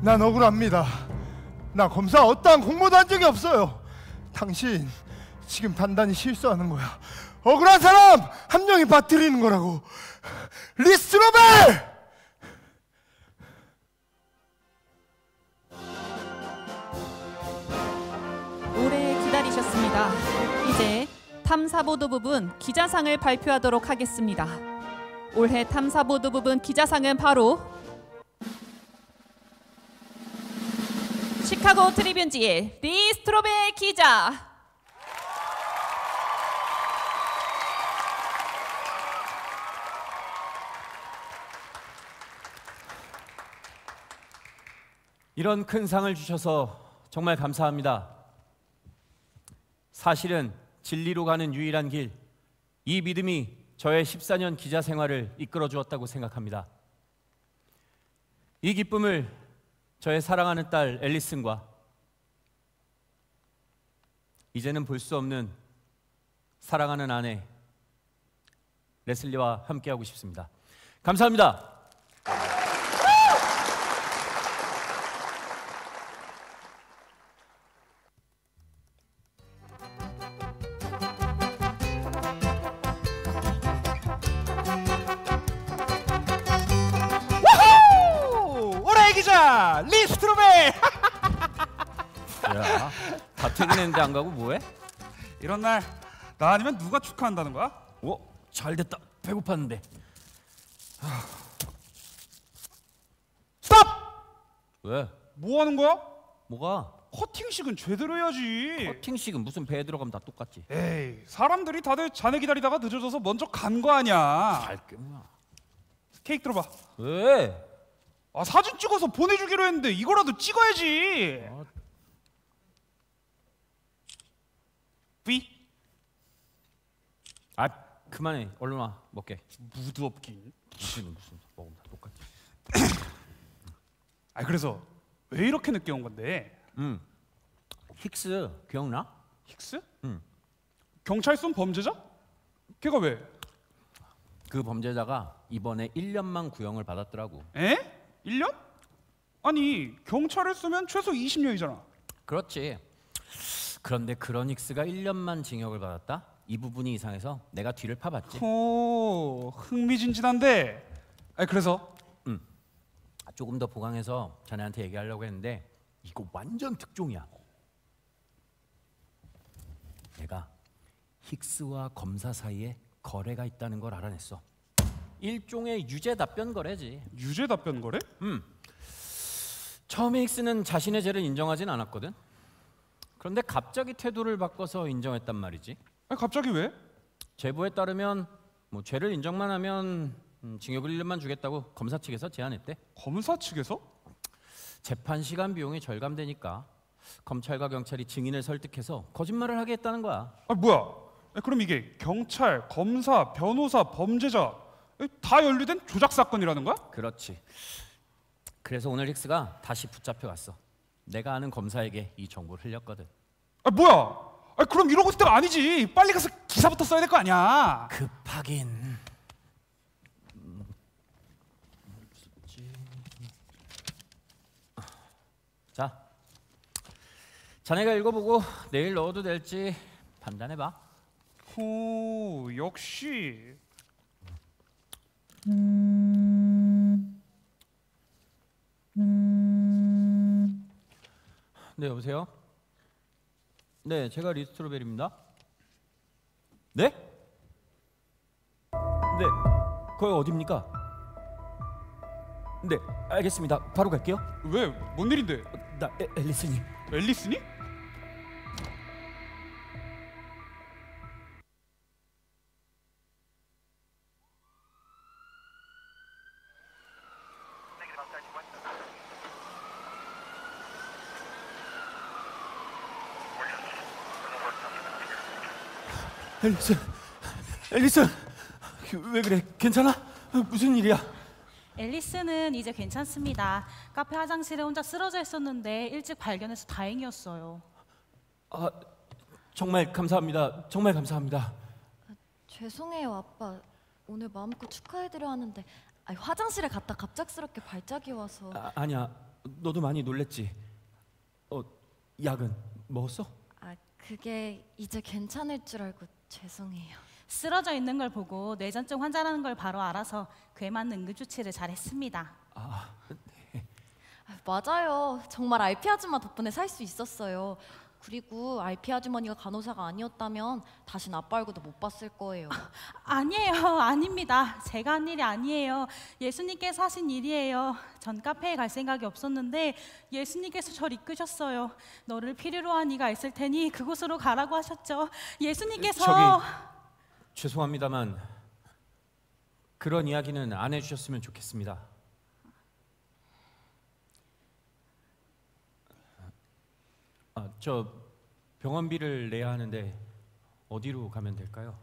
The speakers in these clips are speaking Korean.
난 억울합니다. 나 검사 어떠한 공모도 한 적이 없어요. 당신 지금 단단히 실수하는 거야. 억울한 사람 한 명이 빠뜨리는 거라고. 리스트로벨! 오래 기다리셨습니다. 이제 탐사보도 부분 기자상을 발표하도록 하겠습니다. 올해 탐사보도 부분 기자상은 바로 시카고 트리뷴지의 리스트로벨 기자. 이런 큰 상을 주셔서 정말 감사합니다. 사실은 진리로 가는 유일한 길, 이 믿음이 저의 14년 기자 생활을 이끌어 주었다고 생각합니다. 이 기쁨을 저의 사랑하는 딸 앨리슨과 이제는 볼 수 없는 사랑하는 아내 레슬리와 함께하고 싶습니다. 감사합니다. 리스트로벨! 야, 다 퇴근했는데 안 가고 뭐해? 이런 날 나 아니면 누가 축하한다는 거야? 오, 잘됐다. 배고팠는데. 스톱! 왜? 뭐 하는 거야? 뭐가? 커팅식은 제대로 해야지. 커팅식은 무슨 배에 들어가면 다 똑같지. 에이, 사람들이 다들 자네 기다리다가 늦어져서 먼저 간 거 아니야. 알겠구나. 케이크 들어봐. 왜? 아, 사진 찍어서 보내주기로 했는데 이거라도 찍어야지. V? 아, 그만해. 얼른 와. 먹게. 무드 없긴. 무슨 먹으면 다 똑같지. 아, 그래서 왜 이렇게 늦게 온 건데? 힉스 기억나? 힉스? 응. 경찰 쏜 범죄자? 걔가 왜? 그 범죄자가 이번에 1년만 구형을 받았더라고. 에? 1년? 아니, 경찰을 쏘면 최소 20년이잖아. 그렇지. 그런데 그런 힉스가 1년만 징역을 받았다? 이 부분이 이상해서 내가 뒤를 파봤지. 오, 흥미진진한데. 아, 그래서? 조금 더 보강해서 자네한테 얘기하려고 했는데 이거 완전 특종이야. 내가 힉스와 검사 사이에 거래가 있다는 걸 알아냈어. 일종의 유죄 답변 거래지. 유죄 답변 거래? 처음에 힉스는 자신의 죄를 인정하진 않았거든. 그런데 갑자기 태도를 바꿔서 인정했단 말이지. 아니, 갑자기 왜? 제보에 따르면 뭐 죄를 인정만 하면 징역을 1년만 주겠다고 검사 측에서 제안했대. 검사 측에서? 재판 시간 비용이 절감되니까 검찰과 경찰이 증인을 설득해서 거짓말을 하게 했다는 거야. 아, 뭐야? 아니, 그럼 이게 경찰, 검사, 변호사, 범죄자 다 연루된 조작 사건이라는 거야? 그렇지. 그래서 오늘 힉스가 다시 붙잡혀갔어. 내가 아는 검사에게 이 정보를 흘렸거든. 아, 뭐야? 아, 그럼 이러고 있을 때가 아니지. 빨리 가서 기사부터 써야 될 거 아니야. 급하긴. 자, 자네가 읽어보고 내일 넣어도 될지 판단해봐. 오, 역시. 네, 여보세요? 네, 제가 리스트로벨입니다. 네? 네, 거기 어디입니까? 네, 알겠습니다. 바로 갈게요. 왜? 뭔 일인데? 나 앨리슨이. 앨리슨이? 앨리슨, 왜 그래? 괜찮아? 무슨 일이야? 앨리스는 이제 괜찮습니다. 카페 화장실에 혼자 쓰러져 있었는데 일찍 발견해서 다행이었어요. 아, 정말 감사합니다. 정말 감사합니다. 죄송해요, 아빠. 오늘 마음껏 축하해드려 하는데 화장실에 갔다 갑작스럽게 발작이 와서. 아니야, 너도 많이 놀랬지? 약은 먹었어? 아, 그게 이제 괜찮을 줄 알고 죄송해요. 쓰러져 있는 걸 보고 뇌전증 환자라는 걸 바로 알아서 그에 맞는 응급조치를 잘했습니다. 아, 맞아요. 정말 RP 아줌마 덕분에 살 수 있었어요. 그리고 RP 아주머니가 간호사가 아니었다면 다신 아빠 얼굴도 못 봤을 거예요. 아니에요, 아닙니다. 제가 한 일이 아니에요. 예수님께서 하신 일이에요. 전 카페에 갈 생각이 없었는데 예수님께서 저를 이끄셨어요. 너를 필요로 한 이가 있을 테니 그곳으로 가라고 하셨죠. 예수님께서 저기 죄송합니다만 그런 이야기는 안 해주셨으면 좋겠습니다. 저 병원비를 내야 하는데 어디로 가면 될까요?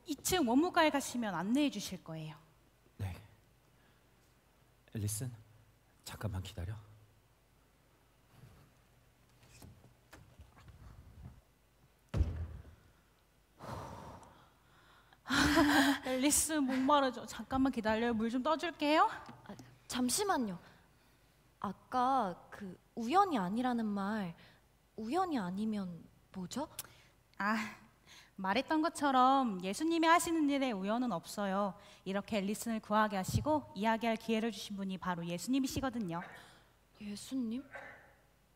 2층 원무과에 가시면 안내해 주실 거예요. 네. 앨리슨, 잠깐만 기다려. 앨리스 목마르죠. 잠깐만 기다려요. 물 좀 떠줄게요. 잠시만요. 아까 그 우연이 아니라는 말, 우연이 아니면 뭐죠? 말했던 것처럼 예수님이 하시는 일에 우연은 없어요. 이렇게 앨리슨을 구하게 하시고 이야기할 기회를 주신 분이 바로 예수님이시거든요. 예수님?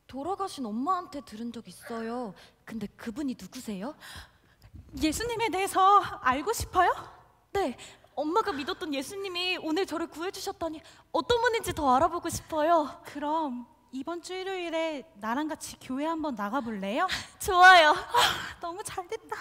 돌아가신 엄마한테 들은 적 있어요. 근데 그분이 누구세요? 예수님에 대해서 알고 싶어요? 네, 엄마가 믿었던 예수님이 오늘 저를 구해주셨다니 어떤 분인지 더 알아보고 싶어요. 그럼 이번 주 일요일에 나랑 같이 교회 한번 나가볼래요? 좋아요. 너무 잘 됐다.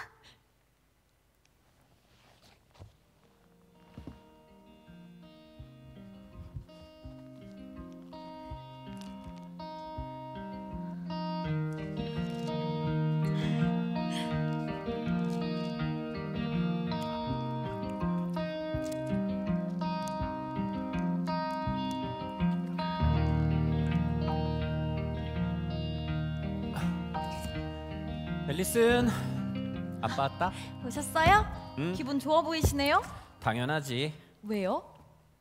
앨리슨, 아빠 왔다? 오셨어요? 응. 기분 좋아 보이시네요? 당연하지. 왜요?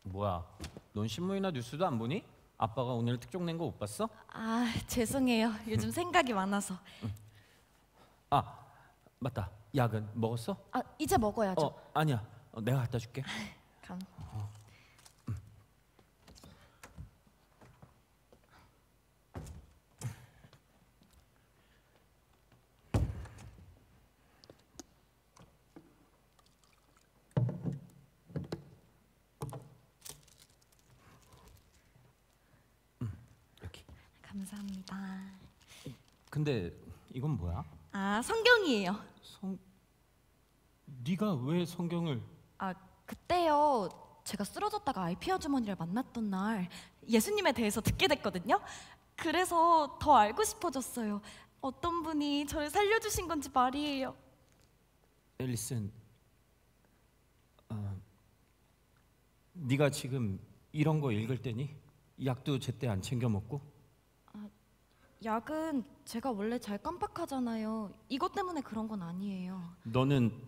뭐야, 넌 신문이나 뉴스도 안 보니? 아빠가 오늘 특종 낸 거 못 봤어? 아, 죄송해요. 요즘 생각이 많아서. 맞다. 약은 먹었어? 아, 이제 먹어야죠. 아니야. 내가 갖다 줄게. 감. 여기. 감사합니다. 근데 이건 뭐야? 아, 성경이에요. 네가 왜 성경을? 아, 그때요. 제가 쓰러졌다가 RP 아주머니를 만났던 날 예수님에 대해서 듣게 됐거든요. 그래서 더 알고 싶어졌어요. 어떤 분이 저를 살려주신 건지 말이에요. 앨리슨, 네가 지금 이런 거 읽을 때니? 약도 제때 안 챙겨 먹고? 약은 제가 원래 잘 깜빡하잖아요. 이것 때문에 그런 건 아니에요. 너는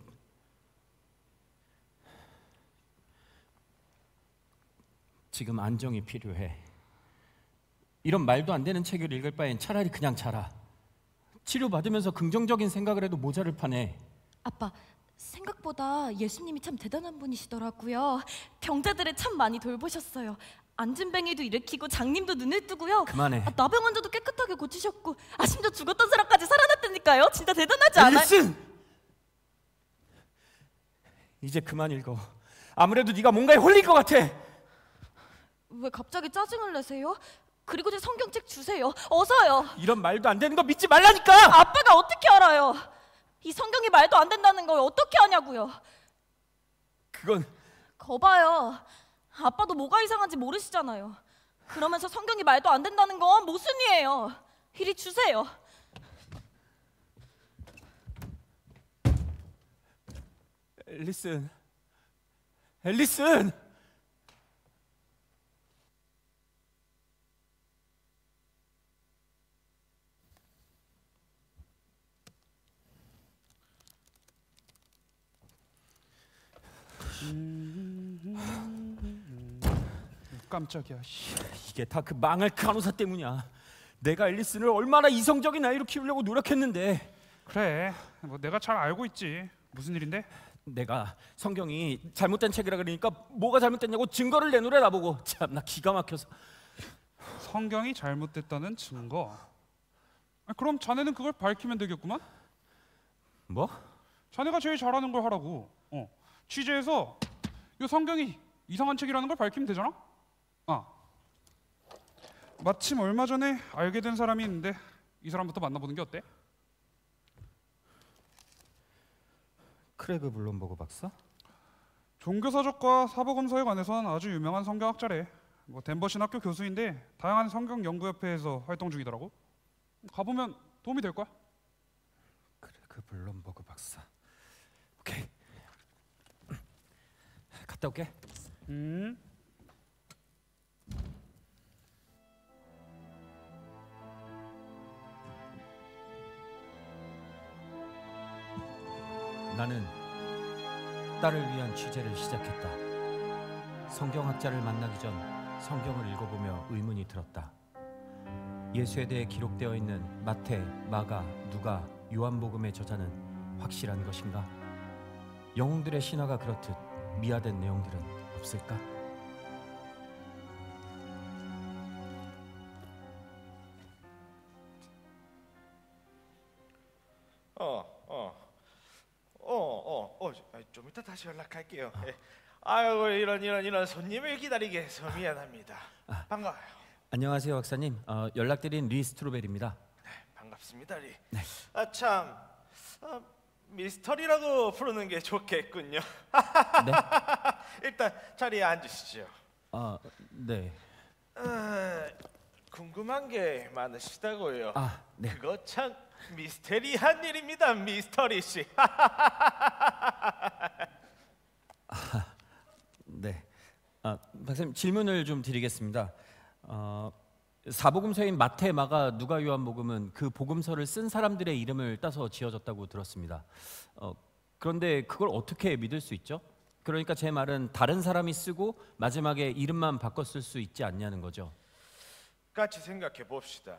지금 안정이 필요해. 이런 말도 안 되는 책을 읽을 바엔 차라리 그냥 자라. 치료받으면서 긍정적인 생각을 해도 모자를 파네. 아빠, 생각보다 예수님이 참 대단한 분이시더라고요. 병자들을 참 많이 돌보셨어요. 안진뱅이도 일으키고 장님도 눈을 뜨고요. 그만해. 나병 환자도 깨끗하게 고치셨고, 심지어 죽었던 사람까지 살아났다니까요. 진짜 대단하지 않아요? 앨리슨! 이제 그만 읽어. 아무래도 네가 뭔가에 홀린 것 같아. 왜 갑자기 짜증을 내세요? 그리고 제 성경책 주세요. 어서요. 이런 말도 안 되는 거 믿지 말라니까. 아빠가 어떻게 알아요? 이 성경이 말도 안 된다는 걸 어떻게 아냐고요? 그건 거봐요. 아빠도 뭐가 이상한지 모르시잖아요. 그러면서 성경이 말도 안 된다는 건 모순이에요. 이리 주세요. 앨리슨. 앨리슨! 깜짝이야. 씨. 이게 다 그 망할 간호사 때문이야. 내가 앨리스를 얼마나 이성적인 아이로 키우려고 노력했는데. 그래, 뭐 내가 잘 알고 있지. 무슨 일인데? 내가 성경이 잘못된 책이라 그러니까 뭐가 잘못됐냐고 증거를 내놓으래 나보고. 참나 기가 막혀서. 성경이 잘못됐다는 증거. 그럼 자네는 그걸 밝히면 되겠구만. 뭐? 자네가 제일 잘하는 걸 하라고. 취재해서 이 성경이 이상한 책이라는 걸 밝히면 되잖아. 마침 얼마 전에 알게 된 사람이 있는데 이 사람부터 만나보는 게 어때? 크레그 블룸버그 박사? 종교사적과 사복음서에 관해서는 아주 유명한 성경학자래. 뭐 덴버 신학교 교수인데 다양한 성경 연구협회에서 활동 중이더라고. 가보면 도움이 될 거야. 크레그 블룸버그 박사. 오케이. 갔다 올게. 나는 딸을 위한 취재를 시작했다. 성경학자를 만나기 전 성경을 읽어보며 의문이 들었다. 예수에 대해 기록되어 있는 마태, 마가, 누가, 요한복음의 저자는 확실한 것인가? 영웅들의 신화가 그렇듯 미화된 내용들은 없을까? 좀 이따 다시 연락할게요. 아이고 이런 손님을 기다리게 해서 미안합니다. 반가워요. 안녕하세요 박사님. 연락드린 리 스트로벨입니다. 반갑습니다, 리. 네. 참 미스터리라고 부르는 게 좋겠군요. 네? 일단 자리에 앉으시죠. 네. 궁금한 게 많으시다고요. 네. 그거 참 미스테리한 일입니다, 미스터리 씨. 네. 박사님 질문을 좀 드리겠습니다. 사복음서인 마태, 마가, 누가, 요한복음은 그 복음서를 쓴 사람들의 이름을 따서 지어졌다고 들었습니다. 그런데 그걸 어떻게 믿을 수 있죠? 그러니까 제 말은 다른 사람이 쓰고 마지막에 이름만 바꿔 쓸 수 있지 않냐는 거죠. 같이 생각해 봅시다.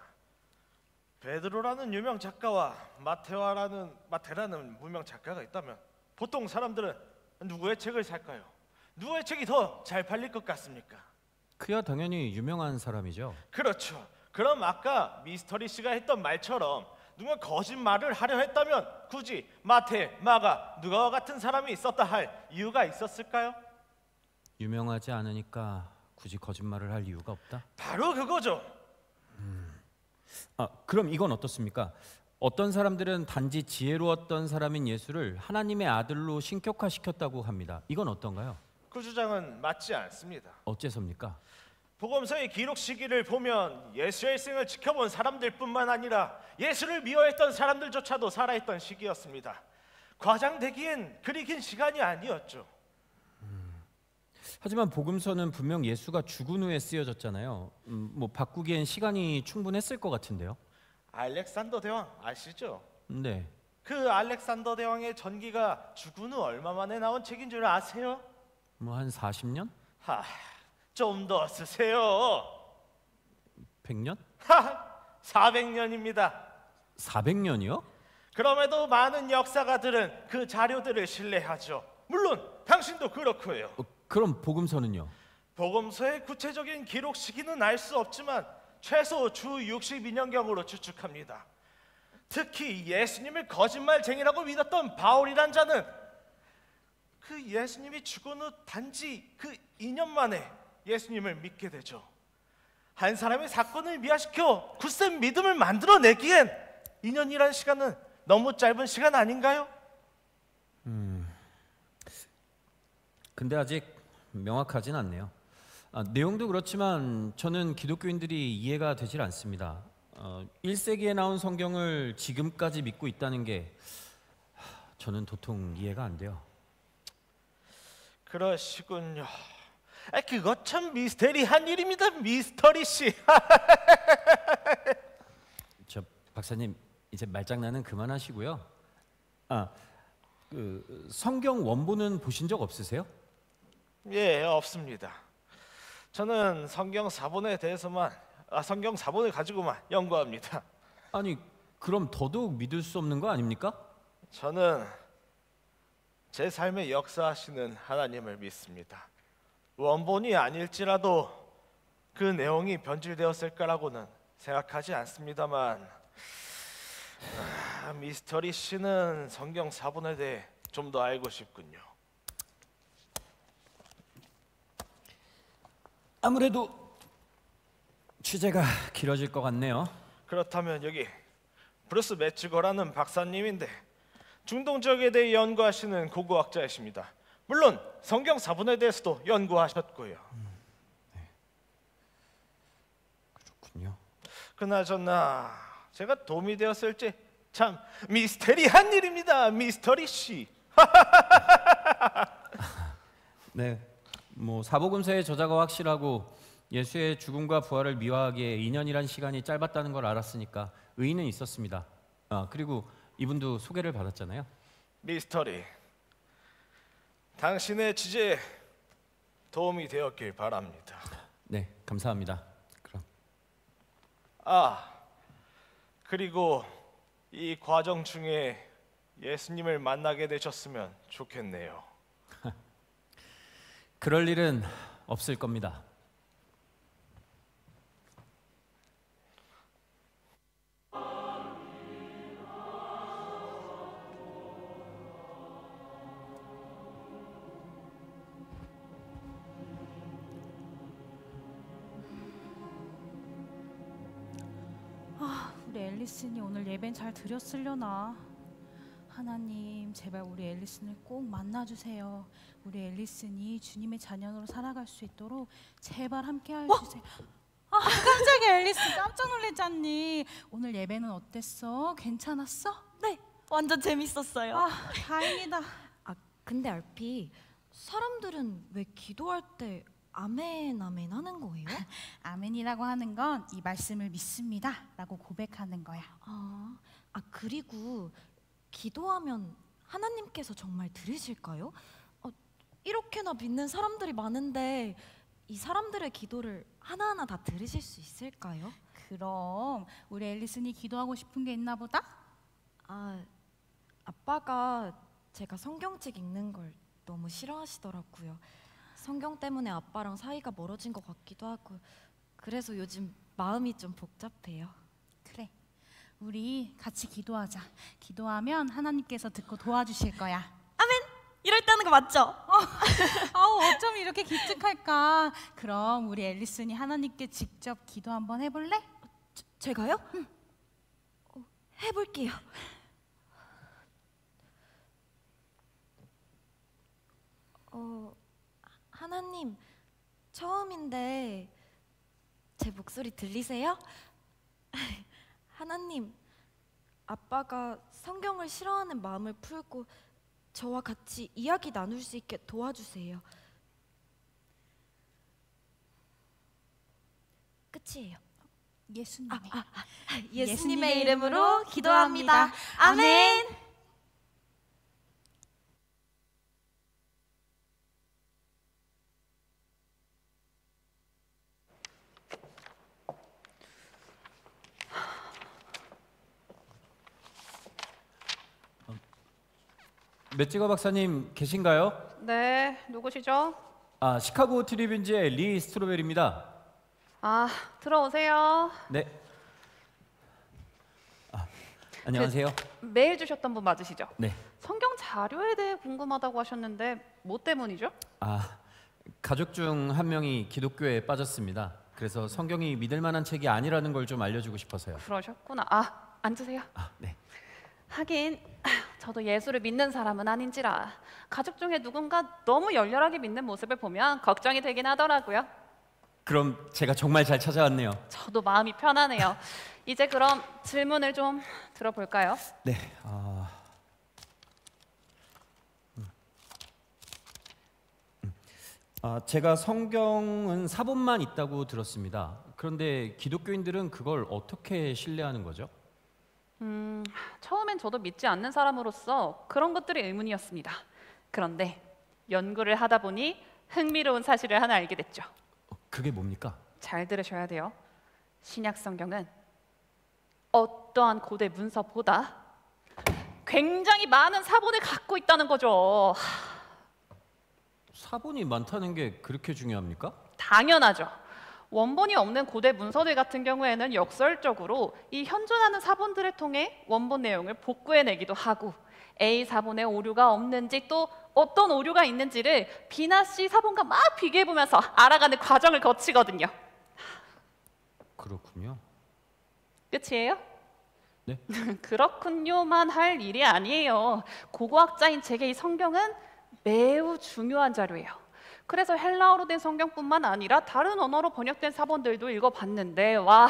베드로라는 유명 작가와 마테라는 무명 작가가 있다면 보통 사람들은 누구의 책을 살까요? 누구의 책이 더 잘 팔릴 것 같습니까? 그야 당연히 유명한 사람이죠. 그렇죠. 그럼 아까 미스터리 씨가 했던 말처럼 누가 거짓말을 하려 했다면 굳이 마태, 마가, 누가와 같은 사람이 있었다 할 이유가 있었을까요? 유명하지 않으니까 굳이 거짓말을 할 이유가 없다? 바로 그거죠. 그럼 이건 어떻습니까? 어떤 사람들은 단지 지혜로웠던 사람인 예수를 하나님의 아들로 신격화시켰다고 합니다. 이건 어떤가요? 그 주장은 맞지 않습니다. 어째서입니까? 복음서의 기록 시기를 보면 예수의 일생을 지켜본 사람들뿐만 아니라 예수를 미워했던 사람들조차도 살아있던 시기였습니다. 과장되기엔 그리 긴 시간이 아니었죠. 하지만 복음서는 분명 예수가 죽은 후에 쓰여졌잖아요. 뭐 바꾸기엔 시간이 충분했을 것 같은데요. 알렉산더 대왕 아시죠? 네. 그 알렉산더 대왕의 전기가 죽은 후 얼마 만에 나온 책인 줄 아세요? 뭐 한 40년? 좀 더 쓰세요. 100년? 400년입니다. 400년이요? 그럼에도 많은 역사가들은 그 자료들을 신뢰하죠. 물론 당신도 그렇고요. 그럼 복음서는요? 복음서의 구체적인 기록 시기는 알 수 없지만 최소 주 62년경으로 추측합니다. 특히 예수님을 거짓말쟁이라고 믿었던 바울이란 자는 그 예수님이 죽은 후 단지 그 2년 만에 예수님을 믿게 되죠. 한 사람의 사건을 미화시켜 굳센 믿음을 만들어내기엔 2년이라는 시간은 너무 짧은 시간 아닌가요? 근데 아직 명확하진 않네요. 내용도 그렇지만 저는 기독교인들이 이해가 되질 않습니다. 1세기에 나온 성경을 지금까지 믿고 있다는 게 저는 도통 이해가 안 돼요. 그러시군요. 그거 참 미스테리한 일입니다, 미스터리 씨. 저 박사님 이제 말장난은 그만하시고요. 그 성경 원본은 보신 적 없으세요? 예, 없습니다. 저는 성경 사본에 대해서만 성경 사본을 가지고만 연구합니다. 아니, 그럼 더더욱 믿을 수 없는 거 아닙니까? 저는 제 삶에 역사하시는 하나님을 믿습니다. 원본이 아닐지라도 그 내용이 변질되었을 거라고는 생각하지 않습니다만 미스터리 씨는 성경 사본에 대해 좀 더 알고 싶군요. 아무래도 취재가 길어질 것 같네요. 그렇다면 여기 브루스 매치거라는 박사님인데 중동 지역에 대해 연구하시는 고고학자이십니다. 물론 성경 사본에 대해서도 연구하셨고요. 그렇군요. 그나저나 제가 도움이 되었을지 참 미스테리한 일입니다. 미스터리 씨. 네, 뭐 사복음서의 저자가 확실하고 예수의 죽음과 부활을 미화하기에 2년이란 시간이 짧았다는 걸 알았으니까 의의는 있었습니다. 그리고 이분도 소개를 받았잖아요. 미스터리, 당신의 취재에 도움이 되었길 바랍니다. 네, 감사합니다. 그럼 그리고 이 과정 중에 예수님을 만나게 되셨으면 좋겠네요. 그럴 일은 없을 겁니다. 우리 앨리슨이 오늘 예배는 잘 드렸으려나? 하나님, 제발 우리 앨리슨을 꼭 만나주세요. 우리 앨리슨이 주님의 자녀로 살아갈 수 있도록 제발 함께하여 주세요. 깜짝이야, 앨리슨 깜짝 놀랐잖니. 오늘 예배는 어땠어? 괜찮았어? 네, 완전 재밌었어요. 다행이다. 근데 알피, 사람들은 왜 기도할 때 아멘 아멘 하는 거예요? 아멘이라고 하는 건 이 말씀을 믿습니다 라고 고백하는 거야. 그리고 기도하면 하나님께서 정말 들으실까요? 이렇게나 믿는 사람들이 많은데 이 사람들의 기도를 하나하나 다 들으실 수 있을까요? 그럼 우리 앨리슨이 기도하고 싶은 게 있나 보다? 아빠가 제가 성경책 읽는 걸 너무 싫어하시더라고요. 성경 때문에 아빠랑 사이가 멀어진 것 같기도 하고, 그래서 요즘 마음이 좀 복잡해요. 그래, 우리 같이 기도하자. 기도하면 하나님께서 듣고 도와주실 거야. 아멘! 이럴 때 하는 거 맞죠? 어쩜 이렇게 기특할까? 그럼 우리 앨리슨이 하나님께 직접 기도 한번 해볼래? 제가요? 응. 해볼게요. 하나님, 처음인데 제 목소리 들리세요? 하나님, 아빠가 성경을 싫어하는 마음을 풀고 저와 같이 이야기 나눌 수 있게 도와주세요. 끝이에요. 예수님의 이름으로 기도합니다. 아멘. 매찌거 박사님 계신가요? 네, 누구시죠? 시카고 트리뷴지의 리 스트로벨입니다. 들어오세요. 네. 안녕하세요. 메일 주셨던 분 맞으시죠? 네. 성경 자료에 대해 궁금하다고 하셨는데 뭐 때문이죠? 가족 중 한 명이 기독교에 빠졌습니다. 그래서 성경이 믿을 만한 책이 아니라는 걸 좀 알려주고 싶어서요. 그러셨구나. 앉으세요. 네. 하긴 저도 예수를 믿는 사람은 아닌지라 가족 중에 누군가 너무 열렬하게 믿는 모습을 보면 걱정이 되긴 하더라고요. 그럼 제가 정말 잘 찾아왔네요. 저도 마음이 편하네요. 이제 그럼 질문을 좀 들어볼까요? 네. 제가 성경은 사본만 있다고 들었습니다. 그런데 기독교인들은 그걸 어떻게 신뢰하는 거죠? 처음엔 저도 믿지 않는 사람으로서 그런 것들이 의문이었습니다. 그런데 연구를 하다 보니 흥미로운 사실을 하나 알게 됐죠. 그게 뭡니까? 잘 들으셔야 돼요. 신약 성경은 어떠한 고대 문서보다 굉장히 많은 사본을 갖고 있다는 거죠. 사본이 많다는 게 그렇게 중요합니까? 당연하죠. 원본이 없는 고대 문서들 같은 경우에는 역설적으로 이 현존하는 사본들을 통해 원본 내용을 복구해내기도 하고 A 사본에 오류가 없는지 또 어떤 오류가 있는지를 B나 C 사본과 막 비교해보면서 알아가는 과정을 거치거든요. 그렇군요. 끝이에요? 네. 그렇군요만 할 일이 아니에요. 고고학자인 제게 이 성경은 매우 중요한 자료예요. 그래서 헬라어로 된 성경뿐만 아니라 다른 언어로 번역된 사본들도 읽어봤는데 와,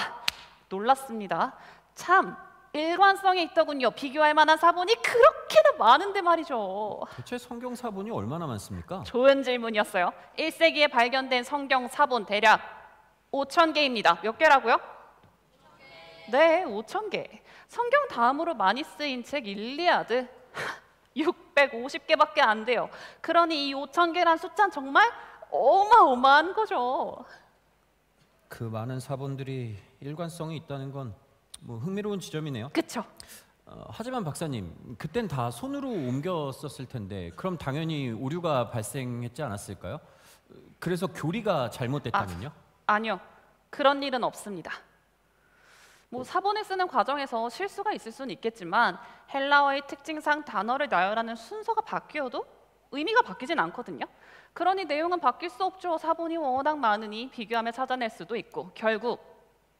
놀랐습니다. 참 일관성이 있더군요. 비교할 만한 사본이 그렇게나 많은데 말이죠. 대체 성경 사본이 얼마나 많습니까? 좋은 질문이었어요. 1세기에 발견된 성경 사본 대략 5,000개입니다. 몇 개라고요? 네, 5,000개. 성경 다음으로 많이 쓰인 책 일리아드 650개밖에 안 돼요. 그러니 이 5,000개란 숫자는 정말 어마어마한 거죠. 그 많은 사본들이 일관성이 있다는 건 뭐 흥미로운 지점이네요. 그쵸? 하지만 박사님, 그땐 다 손으로 옮겨 썼을 텐데 그럼 당연히 오류가 발생했지 않았을까요? 그래서 교리가 잘못됐다면요? 아니요. 그런 일은 없습니다. 뭐 사본을 쓰는 과정에서 실수가 있을 수는 있겠지만 헬라어의 특징상 단어를 나열하는 순서가 바뀌어도 의미가 바뀌진 않거든요. 그러니 내용은 바뀔 수 없죠. 사본이 워낙 많으니 비교하며 찾아낼 수도 있고 결국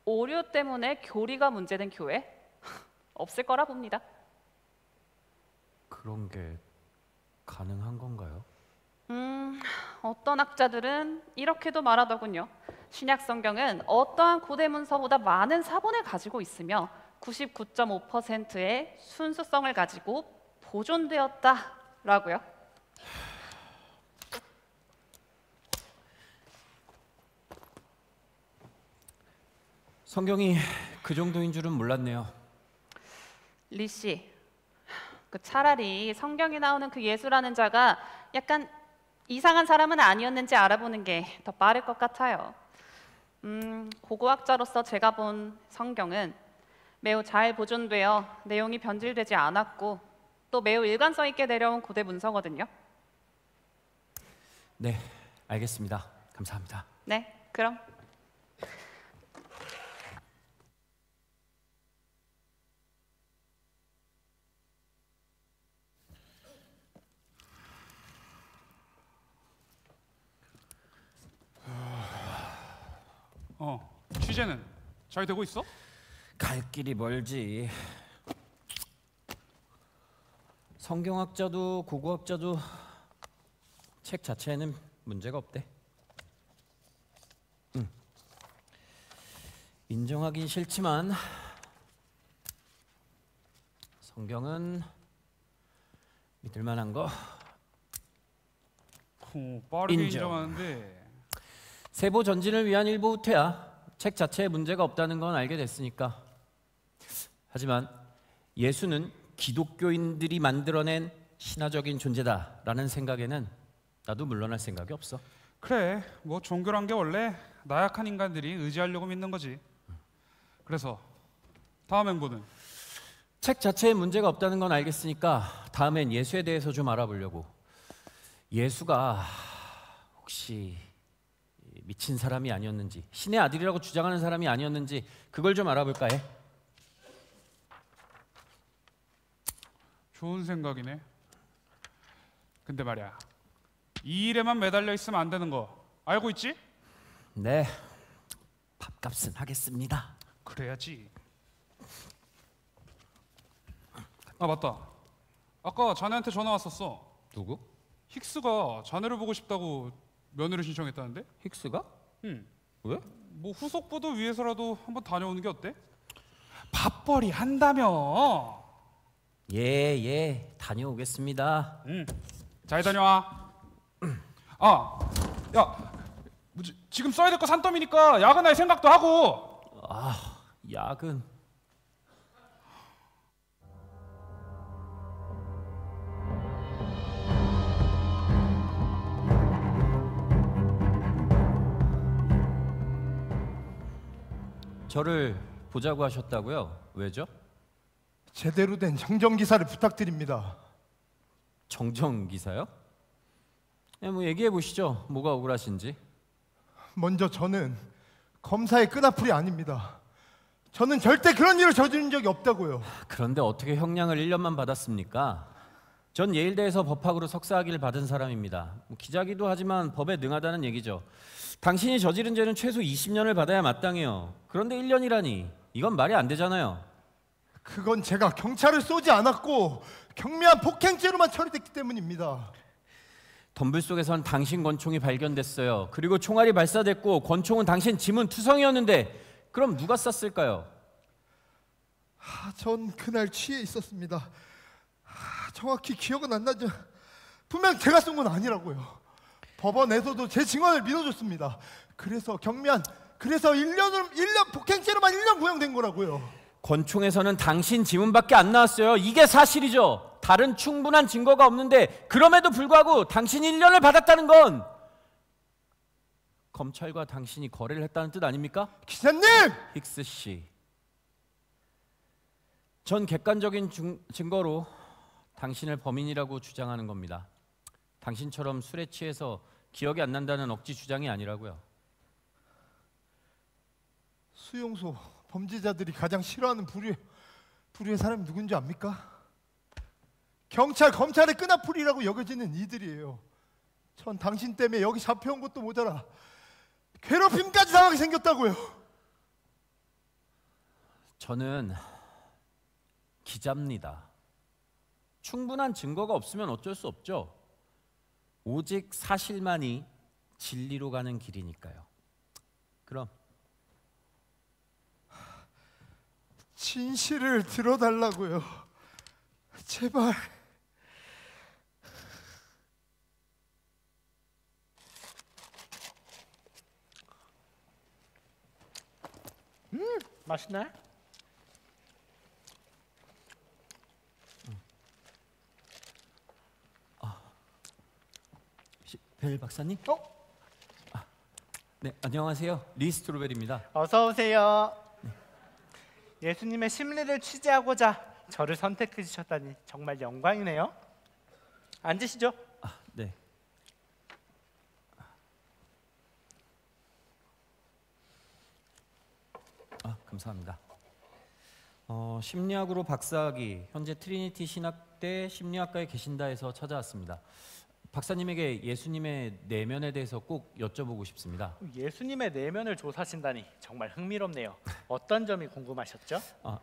오류 때문에 교리가 문제된 교회 없을 거라 봅니다. 그런 게 가능한 건가요? 어떤 학자들은 이렇게도 말하더군요. 신약 성경은 어떠한 고대 문서보다 많은 사본을 가지고 있으며 99.5%의 순수성을 가지고 보존되었다라고요. 성경이 그 정도인 줄은 몰랐네요. 리 씨, 차라리 성경에 나오는 그 예수라는 자가 약간 이상한 사람은 아니었는지 알아보는 게 더 빠를 것 같아요. 고고학자로서 제가 본 성경은 매우 잘 보존되어 내용이 변질되지 않았고 또 매우 일관성 있게 내려온 고대 문서거든요. 네, 알겠습니다. 감사합니다. 네, 그럼. 취재는 잘 되고 있어? 갈 길이 멀지. 성경학자도 고고학자도 책 자체에는 문제가 없대. 인정하긴 싫지만 성경은 믿을 만한 거. 빠르게 인정. 인정하는데 세보 전진을 위한 일부 후퇴야. 책 자체에 문제가 없다는 건 알게 됐으니까. 하지만 예수는 기독교인들이 만들어낸 신화적인 존재다라는 생각에는 나도 물러날 생각이 없어. 그래, 뭐 종교란 게 원래 나약한 인간들이 의지하려고 믿는 거지. 그래서 다음 행보는? 책 자체에 문제가 없다는 건 알겠으니까 다음엔 예수에 대해서 좀 알아보려고. 예수가 혹시 미친 사람이 아니었는지, 신의 아들이라고 주장하는 사람이 아니었는지 그걸 좀 알아볼까 해. 좋은 생각이네. 근데 말이야, 이 일에만 매달려 있으면 안 되는 거 알고 있지? 네, 밥값은 하겠습니다. 그래야지. 아 맞다, 아까 자네한테 전화 왔었어. 누구? 힉스가 자네를 보고 싶다고 면회를 신청했다는데? 힉스가? 응. 왜? 뭐 후속보도 위해서라도 한번 다녀오는 게 어때? 밥벌이 한다며. 예, 다녀오겠습니다. 응. 잘 다녀와. 아, 야, 뭐지? 지금 써야 될 거 산더미니까 야근할 생각도 하고. 아, 야근. 저를 보자고 하셨다고요? 왜죠? 제대로 된 정정 기사를 부탁드립니다. 정정 기사요? 네, 뭐 얘기해 보시죠. 뭐가 억울하신지. 먼저 저는 검사의 끈앞풀이 아닙니다. 저는 절대 그런 일을 저지른 적이 없다고요. 그런데 어떻게 형량을 1년만 받았습니까? 전 예일대에서 법학으로 석사학위를 받은 사람입니다. 뭐 기자기도 하지만 법에 능하다는 얘기죠. 당신이 저지른 죄는 최소 20년을 받아야 마땅해요. 그런데 1년이라니 이건 말이 안 되잖아요. 그건 제가 경찰을 쏘지 않았고 경미한 폭행죄로만 처리됐기 때문입니다. 덤불 속에선 당신 권총이 발견됐어요. 그리고 총알이 발사됐고 권총은 당신 지문 투성이었는데 그럼 누가 쐈을까요? 전 그날 취해 있었습니다. 정확히 기억은 안 나죠. 분명 제가 쏜 건 아니라고요. 법원에서도 제 증언을 믿어줬습니다. 그래서 1년 폭행죄로만 1년 구형된 거라고요. 권총에서는 당신 지문밖에 안 나왔어요. 이게 사실이죠. 다른 충분한 증거가 없는데 그럼에도 불구하고 당신이 1년을 받았다는 건 검찰과 당신이 거래를 했다는 뜻 아닙니까? 기자님! 힉스 씨, 전 객관적인 증거로 당신을 범인이라고 주장하는 겁니다. 당신처럼 술에 취해서 기억이 안 난다는 억지 주장이 아니라고요. 수용소 범죄자들이 가장 싫어하는 부류의 사람이 누군지 압니까? 경찰, 검찰의 끈앞풀이라고 여겨지는 이들이에요. 전 당신 때문에 여기 잡혀온 것도 모자라 괴롭힘까지 당하게 생겼다고요. 저는 기자입니다. 충분한 증거가 없으면 어쩔 수 없죠. 오직 사실만이 진리로 가는 길이니까요. 그럼 진실을 들어달라고요. 제발. 맛있네. 벨 박사님? 네, 안녕하세요. 리 스트로벨입니다. 어서 오세요. 예수님의 심리를 취재하고자 저를 선택해 주셨다니 정말 영광이네요. 앉으시죠. 네. 감사합니다. 심리학으로 박사학위, 현재 트리니티 신학대 심리학과에 계신다 해서 찾아왔습니다. 박사님에게 예수님의 내면에 대해서 꼭 여쭤보고 싶습니다. 예수님의 내면을 조사하신다니 정말 흥미롭네요. 어떤 점이 궁금하셨죠?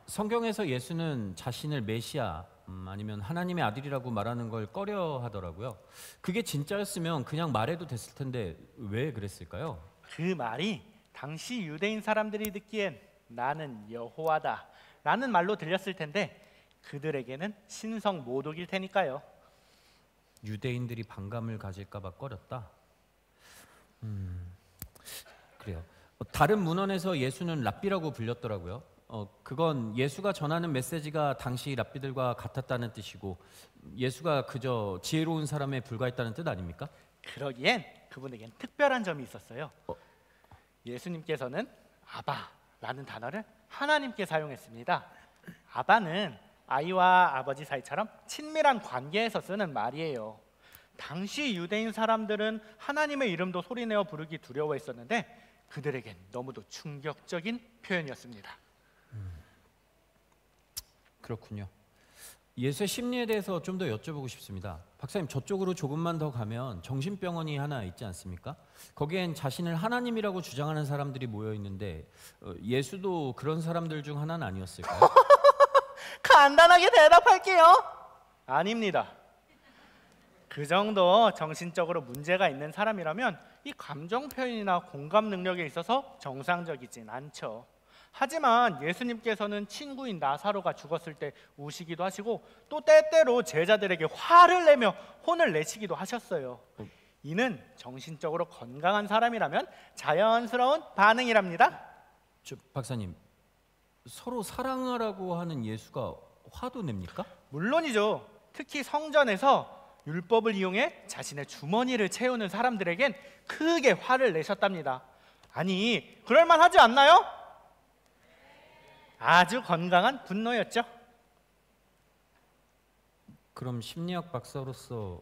성경에서 예수는 자신을 메시아 아니면 하나님의 아들이라고 말하는 걸 꺼려하더라고요. 그게 진짜였으면 그냥 말해도 됐을 텐데 왜 그랬을까요? 그 말이 당시 유대인 사람들이 듣기엔 나는 여호와다 라는 말로 들렸을 텐데 그들에게는 신성 모독일 테니까요. 유대인들이 반감을 가질까 봐 꺼렸다. 그래요. 다른 문헌에서 예수는 랍비라고 불렸더라고요. 그건 예수가 전하는 메시지가 당시 랍비들과 같았다는 뜻이고 예수가 그저 지혜로운 사람에 불과했다는 뜻 아닙니까? 그러기엔 그분에겐 특별한 점이 있었어요. 예수님께서는 아바라는 단어를 하나님께 사용했습니다. 아바는 아이와 아버지 사이처럼 친밀한 관계에서 쓰는 말이에요. 당시 유대인 사람들은 하나님의 이름도 소리내어 부르기 두려워했었는데 그들에겐 너무도 충격적인 표현이었습니다. 그렇군요. 예수의 심리에 대해서 좀 더 여쭤보고 싶습니다. 박사님, 저쪽으로 조금만 더 가면 정신병원이 하나 있지 않습니까? 거기엔 자신을 하나님이라고 주장하는 사람들이 모여 있는데 예수도 그런 사람들 중 하나는 아니었을까요? 간단하게 대답할게요. 아닙니다. 그 정도 정신적으로 문제가 있는 사람이라면 이 감정 표현이나 공감 능력에 있어서 정상적이진 않죠. 하지만 예수님께서는 친구인 나사로가 죽었을 때 우시기도 하시고 또 때때로 제자들에게 화를 내며 혼을 내시기도 하셨어요. 이는 정신적으로 건강한 사람이라면 자연스러운 반응이랍니다. 박사님, 서로 사랑하라고 하는 예수가 화도 냅니까? 물론이죠. 특히 성전에서 율법을 이용해 자신의 주머니를 채우는 사람들에겐 크게 화를 내셨답니다. 아니, 그럴만하지 않나요? 아주 건강한 분노였죠. 그럼 심리학 박사로서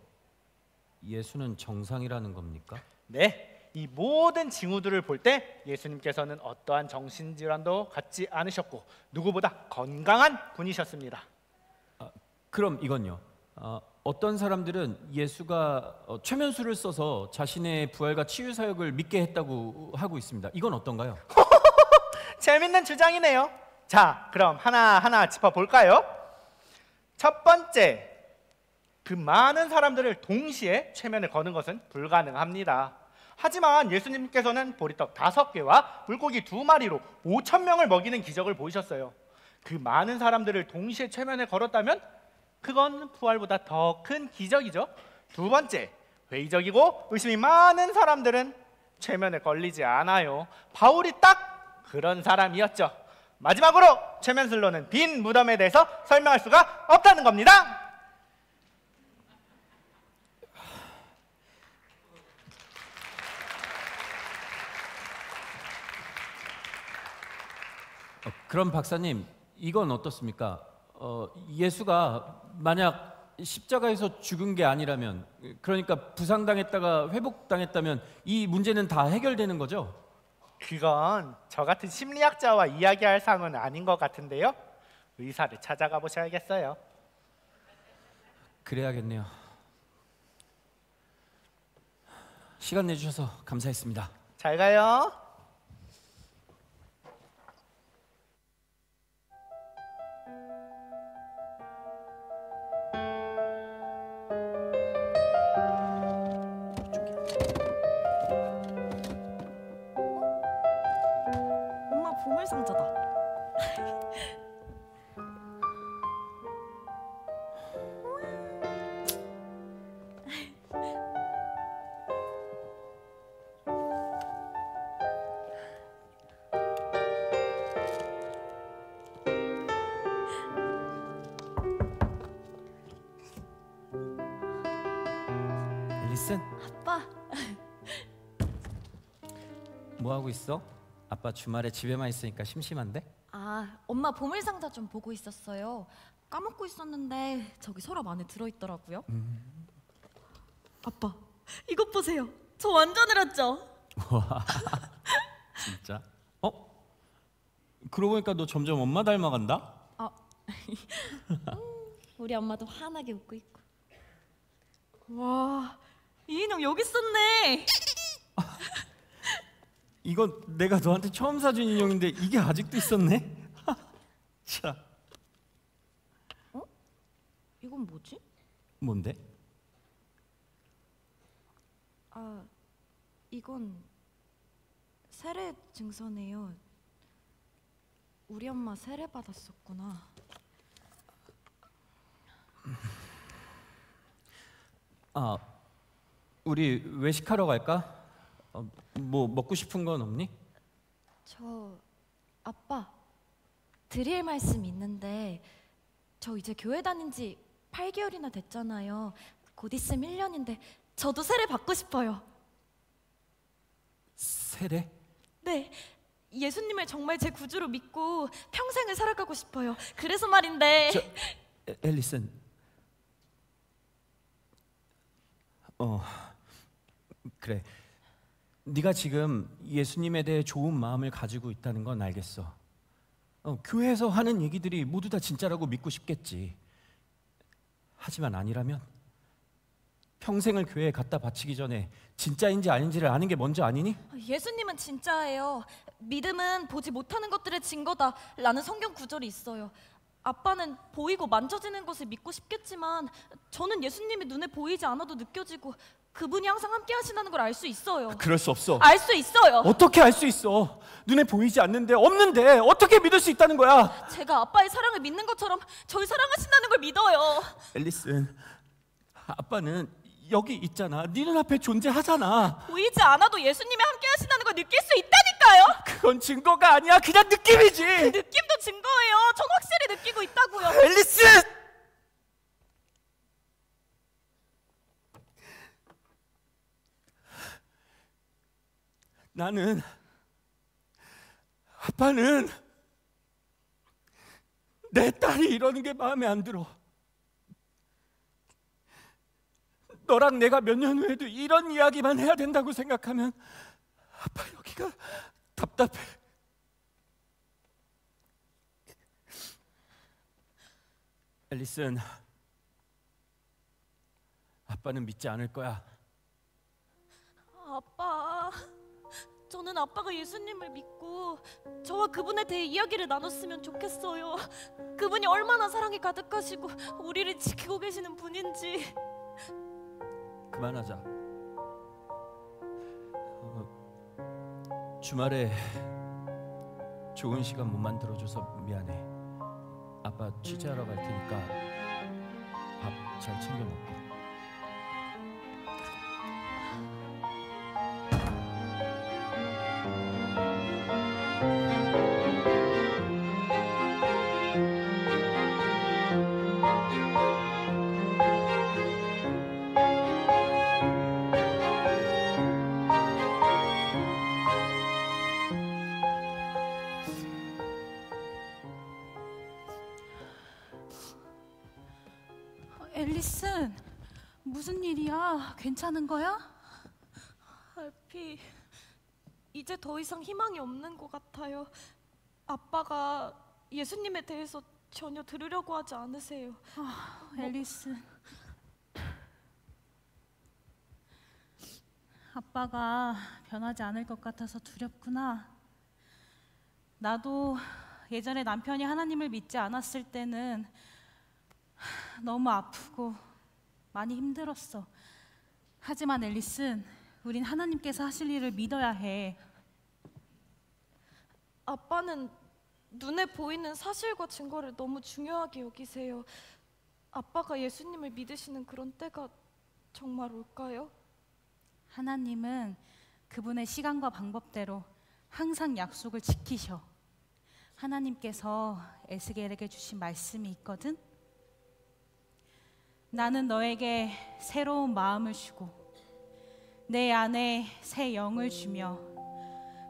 예수는 정상이라는 겁니까? 네, 이 모든 징후들을 볼 때 예수님께서는 어떠한 정신질환도 갖지 않으셨고 누구보다 건강한 분이셨습니다. 그럼 이건요. 어떤 사람들은 예수가 최면술을 써서 자신의 부활과 치유 사역을 믿게 했다고 하고 있습니다. 이건 어떤가요? 재밌는 주장이네요. 자, 그럼 하나하나 짚어볼까요? 첫 번째, 그 많은 사람들을 동시에 최면에 거는 것은 불가능합니다. 하지만 예수님께서는 보리떡 5개와 물고기 2마리로 5,000명을 먹이는 기적을 보이셨어요. 그 많은 사람들을 동시에 최면에 걸었다면 그건 부활보다 더 큰 기적이죠. 두 번째, 회의적이고 의심이 많은 사람들은 최면에 걸리지 않아요. 바울이 딱 그런 사람이었죠. 마지막으로 최면술로는 빈 무덤에 대해서 설명할 수가 없다는 겁니다. 그럼 박사님, 이건 어떻습니까? 예수가 만약 십자가에서 죽은 게 아니라면, 그러니까 부상당했다가 회복당했다면 이 문제는 다 해결되는 거죠? 그건 저 같은 심리학자와 이야기할 상은 아닌 것 같은데요. 의사를 찾아가 보셔야겠어요. 그래야겠네요. 시간 내주셔서 감사했습니다. 잘 가요. 엄마 보물상자다. 앨리슨, 아빠, 뭐 하고 있어? 아빠 주말에 집에만 있으니까 심심한데? 엄마 보물상자 좀 보고 있었어요. 까먹고 있었는데 저기 서랍 안에 들어있더라고요. 아빠, 이것 보세요. 저 완전 늘었죠? 진짜? 그러고 보니까 너 점점 엄마 닮아간다? 우리 엄마도 환하게 웃고 있고. 와, 이 인형 여기 있었네. 이건 내가 너한테 처음 사준 인형인데 이게 아직도 있었네? 자, 이건 뭐지? 뭔데? 이건 세례 증서네요. 우리 엄마 세례 받았었구나. 우리 외식하러 갈까? 뭐 먹고 싶은 건 없니? 아빠, 드릴 말씀 있는데 저 이제 교회 다닌 지 8개월이나 됐잖아요. 곧 있으면 1년인데 저도 세례 받고 싶어요. 세례? 네, 예수님을 정말 제 구주로 믿고 평생을 살아가고 싶어요. 그래서 말인데. 앨리슨, 그래. 네가 지금 예수님에 대해 좋은 마음을 가지고 있다는 건 알겠어. 교회에서 하는 얘기들이 모두 다 진짜라고 믿고 싶겠지. 하지만 아니라면 평생을 교회에 갖다 바치기 전에 진짜인지 아닌지를 아는 게 먼저 아니니? 예수님은 진짜예요. 믿음은 보지 못하는 것들의 증거다 라는 성경 구절이 있어요. 아빠는 보이고 만져지는 것을 믿고 싶겠지만 저는 예수님이 눈에 보이지 않아도 느껴지고 그분이 항상 함께 하시다는 걸 알 수 있어요. 그럴 수 없어. 알 수 있어요. 어떻게 알 수 있어? 눈에 보이지 않는데, 없는데 어떻게 믿을 수 있다는 거야? 제가 아빠의 사랑을 믿는 것처럼 절 사랑하신다는 걸 믿어요. 앨리슨, 아빠는 여기 있잖아. 네 눈앞에 존재하잖아. 보이지 않아도 예수님이 함께 하신다는 걸 느낄 수 있다니까요. 그건 증거가 아니야. 그냥 느낌이지. 그 느낌도 증거예요. 전 확실히 느끼고 있다고요. 앨리슨! 아빠는 내 딸이 이러는 게 마음에 안 들어. 너랑 내가 몇 년 후에도 이런 이야기만 해야 된다고 생각하면 아빠 여기가 답답해. 앨리슨, 아빠는 믿지 않을 거야. 아빠, 저는 아빠가 예수님을 믿고 저와 그분에 대해 이야기를 나눴으면 좋겠어요. 그분이 얼마나 사랑이 가득하시고 우리를 지키고 계시는 분인지. 그만하자. 주말에 좋은 시간 못 만들어줘서 미안해. 아빠 취재하러 갈 테니까 밥 잘 챙겨 먹고. 앨리슨, 무슨 일이야? 괜찮은 거야? 알피, 이제 더 이상 희망이 없는 것 같아요. 아빠가 예수님에 대해서 전혀 들으려고 하지 않으세요. 앨리슨, 아빠가 변하지 않을 것 같아서 두렵구나. 나도 예전에 남편이 하나님을 믿지 않았을 때는 너무 아프고 많이 힘들었어. 하지만 앨리슨, 우린 하나님께서 하실 일을 믿어야 해. 아빠는 눈에 보이는 사실과 증거를 너무 중요하게 여기세요. 아빠가 예수님을 믿으시는 그런 때가 정말 올까요? 하나님은 그분의 시간과 방법대로 항상 약속을 지키셔. 하나님께서 에스겔에게 주신 말씀이 있거든. 나는 너에게 새로운 마음을 주고 내 안에 새 영을 주며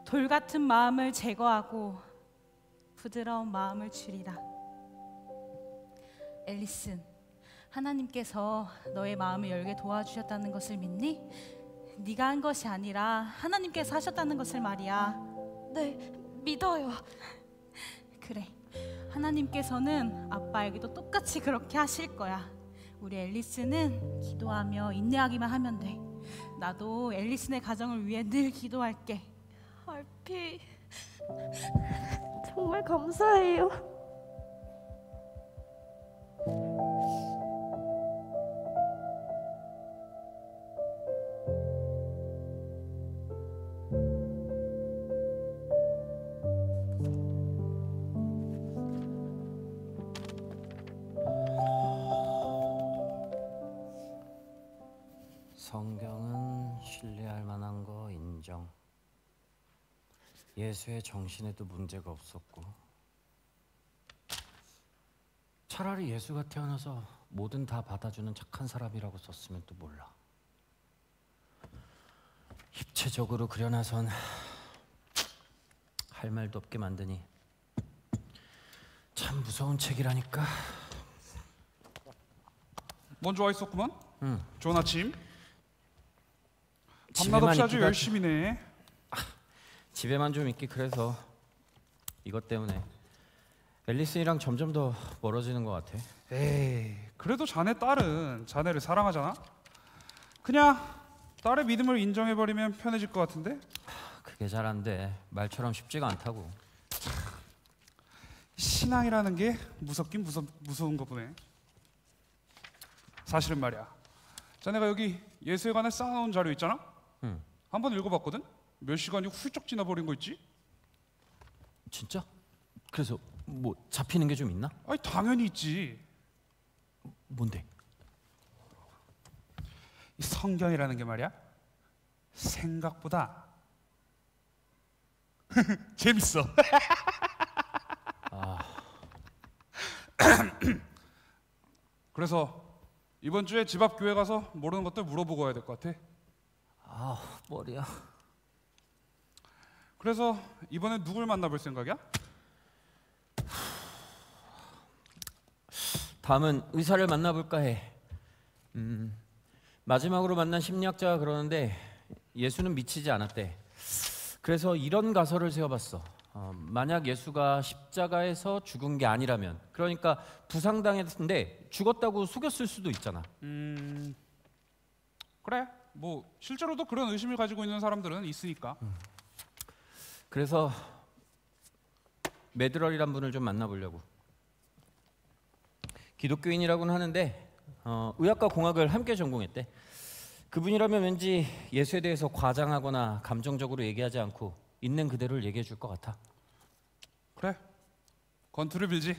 돌 같은 마음을 제거하고 부드러운 마음을 주리라. 앨리슨, 하나님께서 너의 마음을 열게 도와주셨다는 것을 믿니? 네가 한 것이 아니라 하나님께서 하셨다는 것을 말이야. 네, 믿어요. 그래, 하나님께서는 아빠에게도 똑같이 그렇게 하실 거야. 우리 앨리스는 기도하며 인내하기만 하면 돼. 나도 앨리슨의 가정을 위해 늘 기도할게. 알피, 정말 감사해요. 성경은 신뢰할 만한 거 인정. 예수의 정신에도 문제가 없었고, 차라리 예수가 태어나서 뭐든 다 받아주는 착한 사람이라고 썼으면 또 몰라. 입체적으로 그려놔선 할 말도 없게 만드니 참 무서운 책이라니까. 먼저 와 있었구만. 응. 좋은 아침. 집에만 밤낮없이 아주 있기가- 열심히네. 집에만 좀 있기 그래서 이것 때문에 앨리슨이랑 점점 더 멀어지는 것 같아. 에이, 그래도 자네 딸은 자네를 사랑하잖아. 그냥 딸의 믿음을 인정해버리면 편해질 것 같은데. 그게 잘 안 돼. 말처럼 쉽지가 않다고. 신앙이라는 게 무섭긴 무서운 거 보네. 사실은 말이야, 자네가 여기 예수에 관해 쌓아놓은 자료 있잖아. 응. 한번 읽어봤거든. 몇 시간이 훌쩍 지나버린 거 있지? 진짜? 그래서 뭐 잡히는 게 좀 있나? 아니 당연히 있지. 뭔데? 이 성경이라는 게 말이야, 생각보다 재밌어. 그래서 이번 주에 집 앞 교회 가서 모르는 것들 물어보고 와야 될 것 같아. 아, 머리야. 그래서 이번엔 누굴 만나볼 생각이야? 다음은 의사를 만나볼까 해. 마지막으로 만난 심리학자가 그러는데 예수는 미치지 않았대. 그래서 이런 가설을 세워봤어. 만약 예수가 십자가에서 죽은 게 아니라면, 그러니까 부상당했는데 죽었다고 속였을 수도 있잖아. 그래. 뭐 실제로도 그런 의심을 가지고 있는 사람들은 있으니까. 그래서 매드럴이란 분을 좀 만나보려고. 기독교인이라고는 하는데 의학과 공학을 함께 전공했대. 그분이라면 왠지 예수에 대해서 과장하거나 감정적으로 얘기하지 않고 있는 그대로를 얘기해 줄 것 같아. 그래. 건투를 빌지.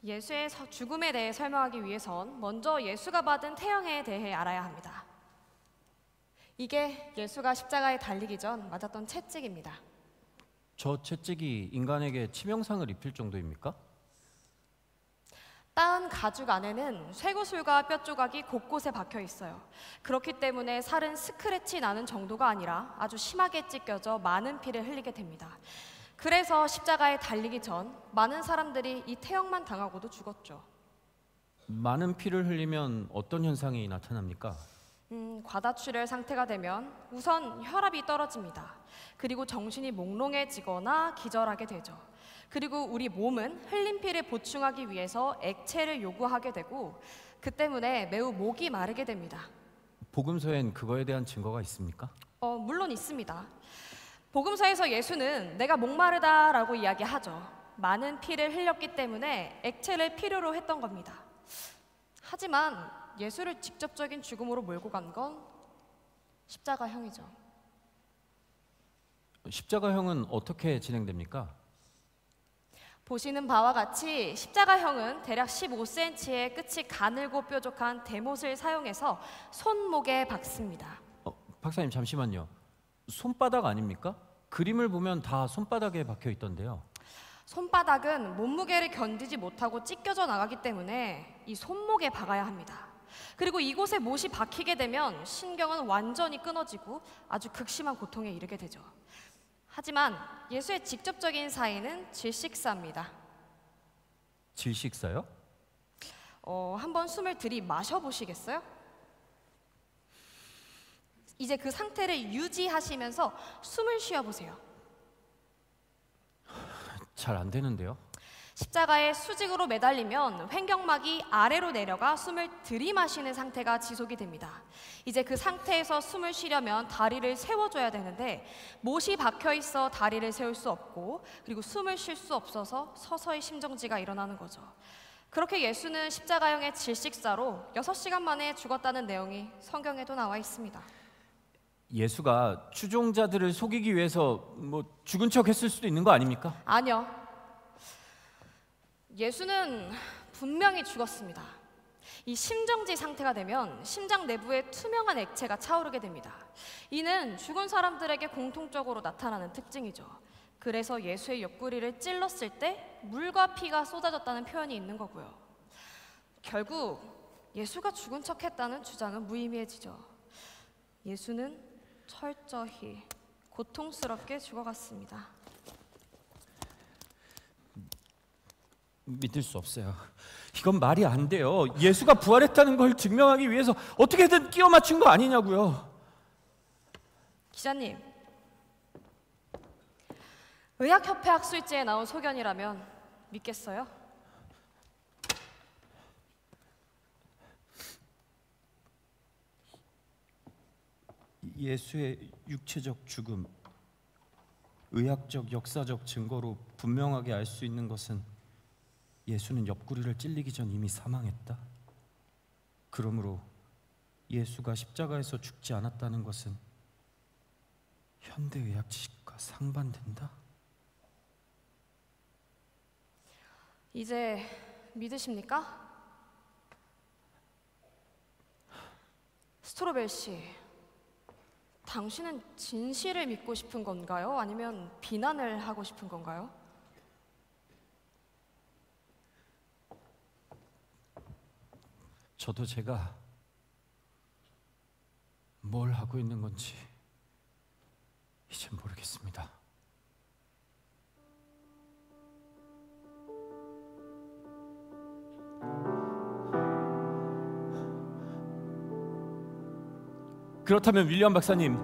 예수의 죽음에 대해 설명하기 위해선 먼저 예수가 받은 태형에 대해 알아야 합니다. 이게 예수가 십자가에 달리기 전 맞았던 채찍입니다. 저 채찍이 인간에게 치명상을 입힐 정도입니까? 따은 가죽 안에는 쇠구슬과 뼈 조각이 곳곳에 박혀 있어요. 그렇기 때문에 살은 스크래치 나는 정도가 아니라 아주 심하게 찢겨져 많은 피를 흘리게 됩니다. 그래서 십자가에 달리기 전 많은 사람들이 이 태형만 당하고도 죽었죠. 많은 피를 흘리면 어떤 현상이 나타납니까? 과다출혈 상태가 되면 우선 혈압이 떨어집니다. 그리고 정신이 몽롱해지거나 기절하게 되죠. 그리고 우리 몸은 흘린 피를 보충하기 위해서 액체를 요구하게 되고 그 때문에 매우 목이 마르게 됩니다. 복음서엔 그거에 대한 증거가 있습니까? 물론 있습니다. 복음서에서 예수는 내가 목마르다라고 이야기하죠. 많은 피를 흘렸기 때문에 액체를 필요로 했던 겁니다. 하지만 예수를 직접적인 죽음으로 몰고 간 건 십자가형이죠. 십자가형은 어떻게 진행됩니까? 보시는 바와 같이 십자가형은 대략 15cm의 끝이 가늘고 뾰족한 대못을 사용해서 손목에 박습니다. 박사님 잠시만요. 손바닥 아닙니까? 그림을 보면 다 손바닥에 박혀 있던데요. 손바닥은 몸무게를 견디지 못하고 찢겨져 나가기 때문에 이 손목에 박아야 합니다. 그리고 이곳에 못이 박히게 되면 신경은 완전히 끊어지고 아주 극심한 고통에 이르게 되죠. 하지만 예수의 직접적인 사인은 질식사입니다. 질식사요? 한번 숨을 들이마셔 보시겠어요? 이제 그 상태를 유지하시면서 숨을 쉬어보세요. 잘 안 되는데요. 십자가에 수직으로 매달리면 횡격막이 아래로 내려가 숨을 들이마시는 상태가 지속이 됩니다. 이제 그 상태에서 숨을 쉬려면 다리를 세워줘야 되는데 못이 박혀 있어 다리를 세울 수 없고 그리고 숨을 쉴 수 없어서 서서히 심정지가 일어나는 거죠. 그렇게 예수는 십자가형의 질식사로 6시간 만에 죽었다는 내용이 성경에도 나와 있습니다. 예수가 추종자들을 속이기 위해서 죽은 척 했을 수도 있는 거 아닙니까? 아니요. 예수는 분명히 죽었습니다. 이 심정지 상태가 되면 심장 내부에 투명한 액체가 차오르게 됩니다. 이는 죽은 사람들에게 공통적으로 나타나는 특징이죠. 그래서 예수의 옆구리를 찔렀을 때 물과 피가 쏟아졌다는 표현이 있는 거고요. 결국 예수가 죽은 척 했다는 주장은 무의미해지죠. 예수는 철저히 고통스럽게 죽어갔습니다. 믿을 수 없어요. 이건 말이 안 돼요. 예수가 부활했다는 걸 증명하기 위해서 어떻게든 끼워 맞춘 거 아니냐고요. 기자님, 의학협회 학술지에 나온 소견이라면 믿겠어요? 예수의 육체적 죽음, 의학적 역사적 증거로 분명하게 알 수 있는 것은 예수는 옆구리를 찔리기 전 이미 사망했다. 그러므로 예수가 십자가에서 죽지 않았다는 것은 현대의학 지식과 상반된다? 이제 믿으십니까? 스트로벨 씨, 당신은 진실을 믿고 싶은 건가요? 아니면 비난을 하고 싶은 건가요? 저도 제가 뭘 하고 있는 건지 이제 모르겠습니다. 그렇다면 윌리엄 박사님,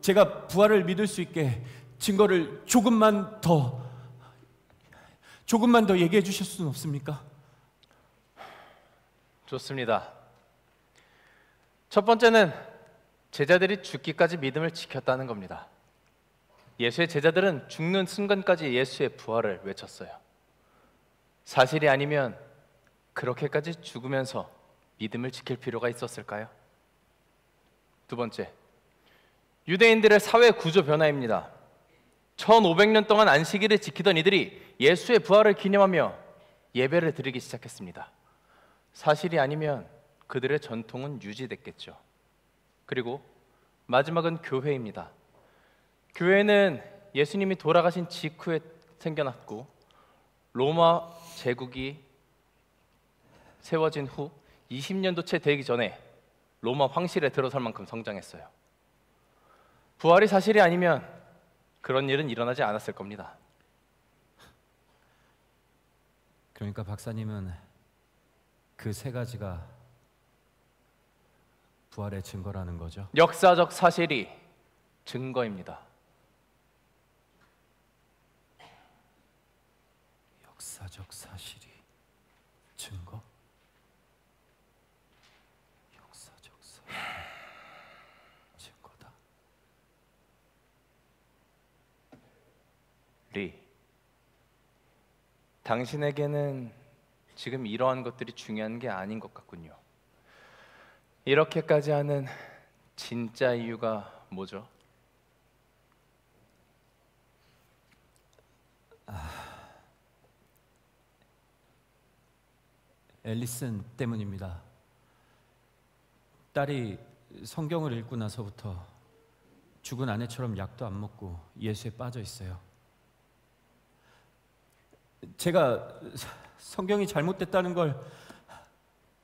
제가 부활을 믿을 수 있게 증거를 조금만 더 얘기해 주실 수는 없습니까? 좋습니다. 첫 번째는 제자들이 죽기까지 믿음을 지켰다는 겁니다. 예수의 제자들은 죽는 순간까지 예수의 부활을 외쳤어요. 사실이 아니면 그렇게까지 죽으면서 믿음을 지킬 필요가 있었을까요? 두 번째, 유대인들의 사회 구조 변화입니다. 1500년 동안 안식일을 지키던 이들이 예수의 부활을 기념하며 예배를 드리기 시작했습니다. 사실이 아니면 그들의 전통은 유지됐겠죠. 그리고 마지막은 교회입니다. 교회는 예수님이 돌아가신 직후에 생겨났고 로마 제국이 세워진 후 20년도 채 되기 전에 로마 황실에 들어설 만큼 성장했어요. 부활이 사실이 아니면 그런 일은 일어나지 않았을 겁니다. 그러니까 박사님은 그 세 가지가 부활의 증거라는 거죠? 역사적 사실이 증거입니다. 역사적 사실이 증거? 역사적 사실이 증거다. 리, 당신에게는 지금 이러한 것들이 중요한 게 아닌 것 같군요. 이렇게까지 하는 진짜 이유가 뭐죠? 앨리슨 때문입니다. 딸이 성경을 읽고 나서부터 죽은 아내처럼 약도 안 먹고 예수에 빠져 있어요. 제가 성경이 잘못됐다는 걸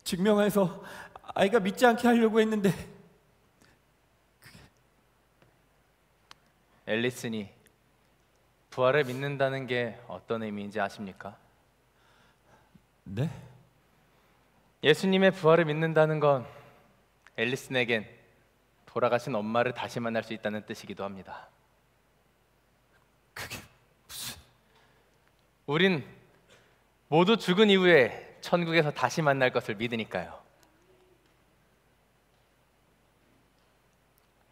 증명해서 아이가 믿지 않게 하려고 했는데 앨리슨이 부활을 믿는다는 게 어떤 의미인지 아십니까? 네? 예수님의 부활을 믿는다는 건 앨리슨에겐 돌아가신 엄마를 다시 만날 수 있다는 뜻이기도 합니다. 그게 무슨... 우린 모두 죽은 이후에 천국에서 다시 만날 것을 믿으니까요.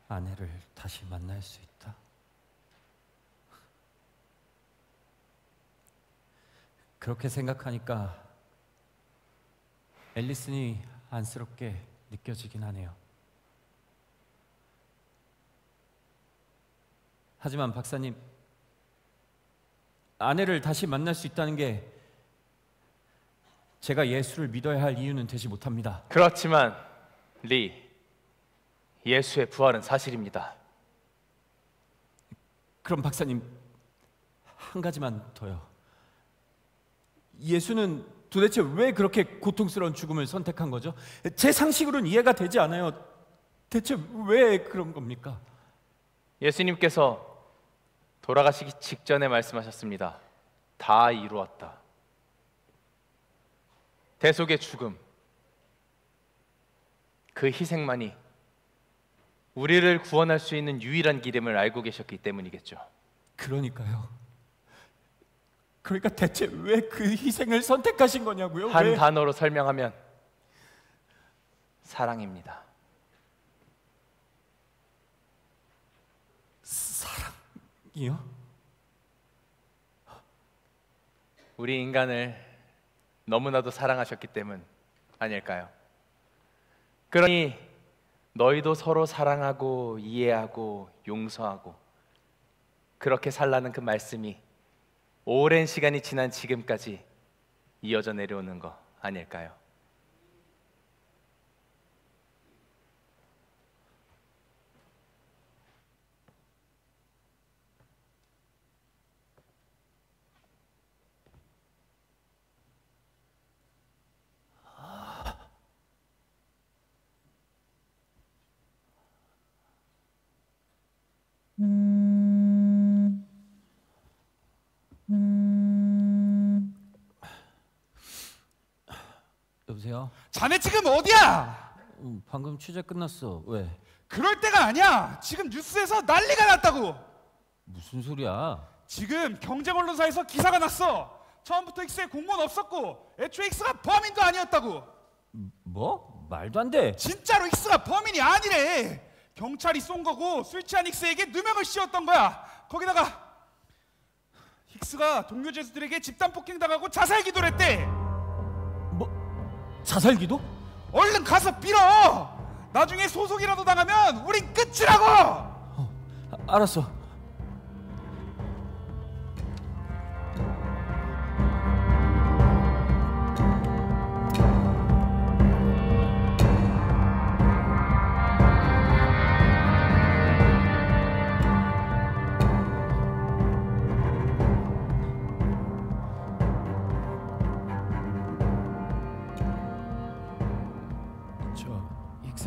아내를 다시 만날 수 있다? 그렇게 생각하니까 앨리슨이 안쓰럽게 느껴지긴 하네요. 하지만 박사님, 아내를 다시 만날 수 있다는 게 제가 예수를 믿어야 할 이유는 되지 못합니다. 그렇지만 리, 예수의 부활은 사실입니다. 그럼 박사님, 한 가지만 더요. 예수는 도대체 왜 그렇게 고통스러운 죽음을 선택한 거죠? 제 상식으로는 이해가 되지 않아요. 대체 왜 그런 겁니까? 예수님께서 돌아가시기 직전에 말씀하셨습니다. 다 이루었다. 대속의 죽음, 그 희생만이 우리를 구원할 수 있는 유일한 길임을 알고 계셨기 때문이겠죠. 그러니까 대체 왜 그 희생을 선택하신 거냐고요? 한 왜? 단어로 설명하면 사랑입니다. 사랑이요? 우리 인간을 너무나도 사랑하셨기 때문 아닐까요? 그러니 너희도 서로 사랑하고 이해하고 용서하고 그렇게 살라는 그 말씀이 오랜 시간이 지난 지금까지 이어져 내려오는 거 아닐까요? 여보세요? 자네 지금 어디야? 방금 취재 끝났어. 왜? 그럴 때가 아니야. 지금 뉴스에서 난리가 났다고. 무슨 소리야? 지금 경쟁 언론사에서 기사가 났어. 처음부터 X에 공무원 없었고 애초에 X가 범인도 아니었다고. 뭐? 말도 안 돼. 진짜로 X가 범인이 아니래. 경찰이 쏜 거고 술 취한 X에게 누명을 씌웠던 거야. 거기다가 X가 동료 죄수들에게 집단 폭행당하고 자살 기도를 했대. 뭐? 자살기도? 얼른 가서 빌어. 나중에 소송이라도 당하면 우린 끝이라고. 알았어.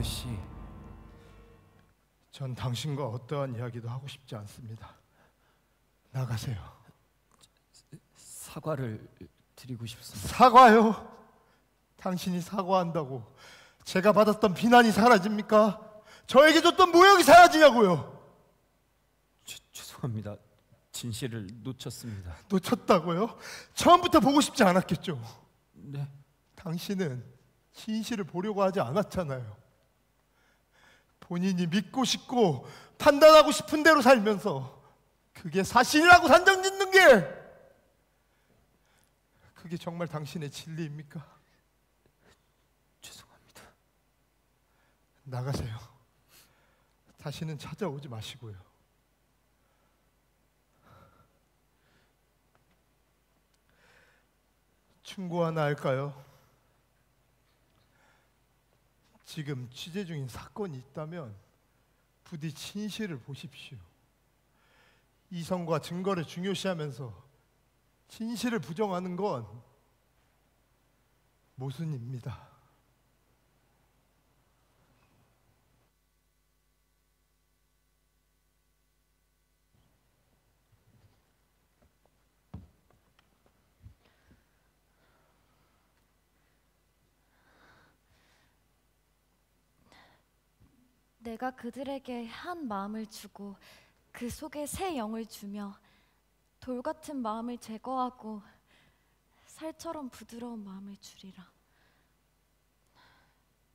씨, 전 당신과 어떠한 이야기도 하고 싶지 않습니다. 나가세요. 사과를 드리고 싶습니다. 사과요? 당신이 사과한다고 제가 받았던 비난이 사라집니까? 저에게 줬던 모욕이 사라지냐고요? 죄송합니다. 진실을 놓쳤습니다. 놓쳤다고요? 처음부터 보고 싶지 않았겠죠? 네. 당신은 진실을 보려고 하지 않았잖아요. 본인이 믿고 싶고 판단하고 싶은 대로 살면서 그게 사실이라고 단정짓는 게 그게 정말 당신의 진리입니까? 죄송합니다. 나가세요. 다시는 찾아오지 마시고요. 충고 하나 할까요? 지금 취재 중인 사건이 있다면 부디 진실을 보십시오. 이성과 증거를 중요시하면서 진실을 부정하는 건 모순입니다. 내가 그들에게 한 마음을 주고 그 속에 새 영을 주며 돌 같은 마음을 제거하고 살처럼 부드러운 마음을 주리라.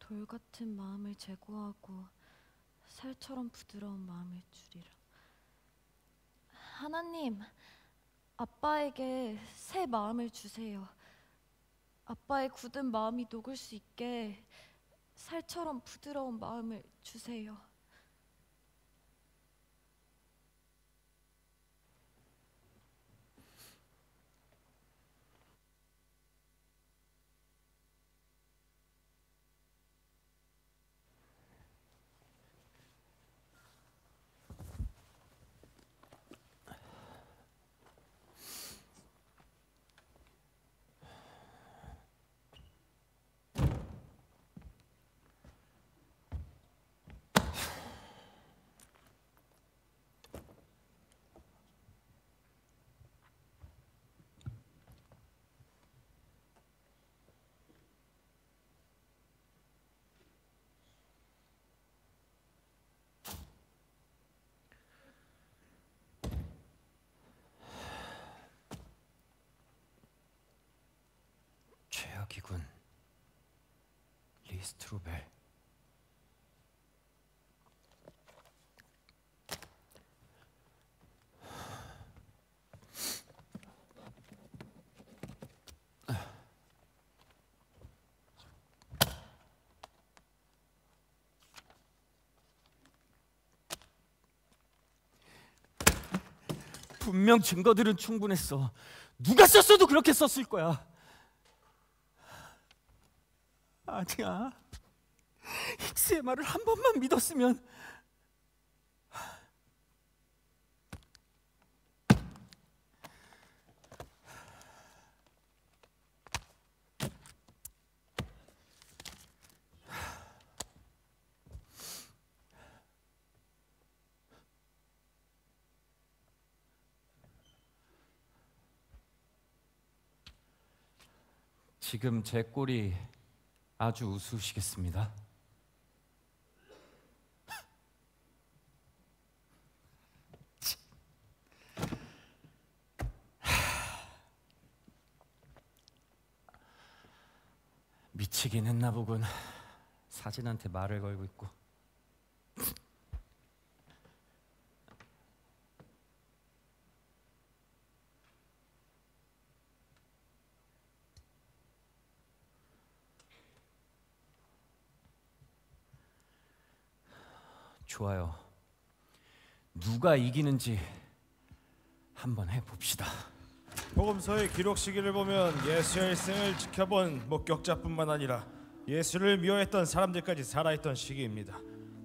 돌 같은 마음을 제거하고 살처럼 부드러운 마음을 주리라. 하나님, 아빠에게 새 마음을 주세요. 아빠의 굳은 마음이 녹을 수 있게 살처럼 부드러운 마음을 주세요. 최악이군. 리스트로벨. 분명 증거들은 충분했어. 누가 썼어도 그렇게 썼을 거야. 아니야. 힉스의 말을 한 번만 믿었으면. 지금 제 꼴이 아주 우스우시겠습니다. 미치긴 했나 보군. 사진한테 말을 걸고 있고. 좋아요. 누가 이기는지 한번 해봅시다. 복음서의 기록 시기를 보면 예수의 일생을 지켜본 목격자뿐만 아니라 예수를 미워했던 사람들까지 살아있던 시기입니다.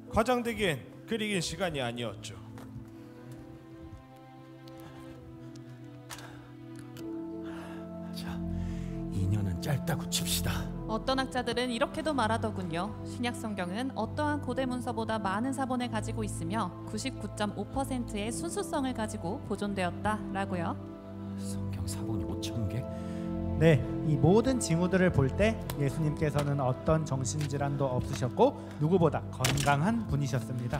과장되기엔 그리 긴 시간이 아니었죠. 자, 2년은 짧다고 칩시다. 어떤 학자들은 이렇게도 말하더군요. 신약 성경은 어떠한 고대 문서보다 많은 사본을 가지고 있으며 99.5%의 순수성을 가지고 보존되었다라고요. 성경 사본이 5,000개? 네, 이 모든 징후들을 볼 때 예수님께서는 어떤 정신질환도 없으셨고 누구보다 건강한 분이셨습니다.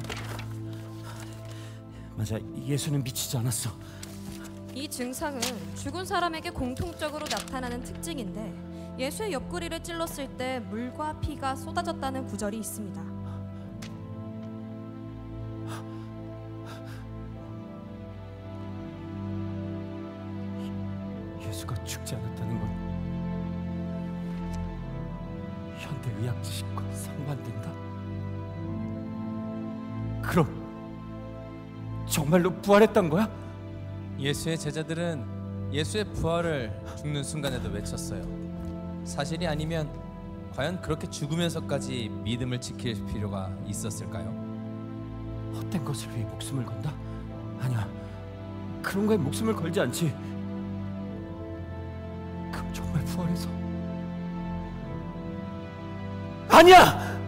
맞아, 예수는 미치지 않았어. 이 증상은 죽은 사람에게 공통적으로 나타나는 특징인데 예수의 옆구리를 찔렀을 때 물과 피가 쏟아졌다는 구절이 있습니다. 예수가 죽지 않았다는 건 현대의학 지식과 상반된다? 그럼 정말로 부활했단 거야? 예수의 제자들은 예수의 부활을 죽는 순간에도 외쳤어요. 사실이 아니면 과연 그렇게 죽으면서까지 믿음을 지킬 필요가 있었을까요? 헛된 것을 위해 목숨을 건다? 아니야, 그런 거에 목숨을 걸지 않지. 그럼 정말 부활해서? 아니야!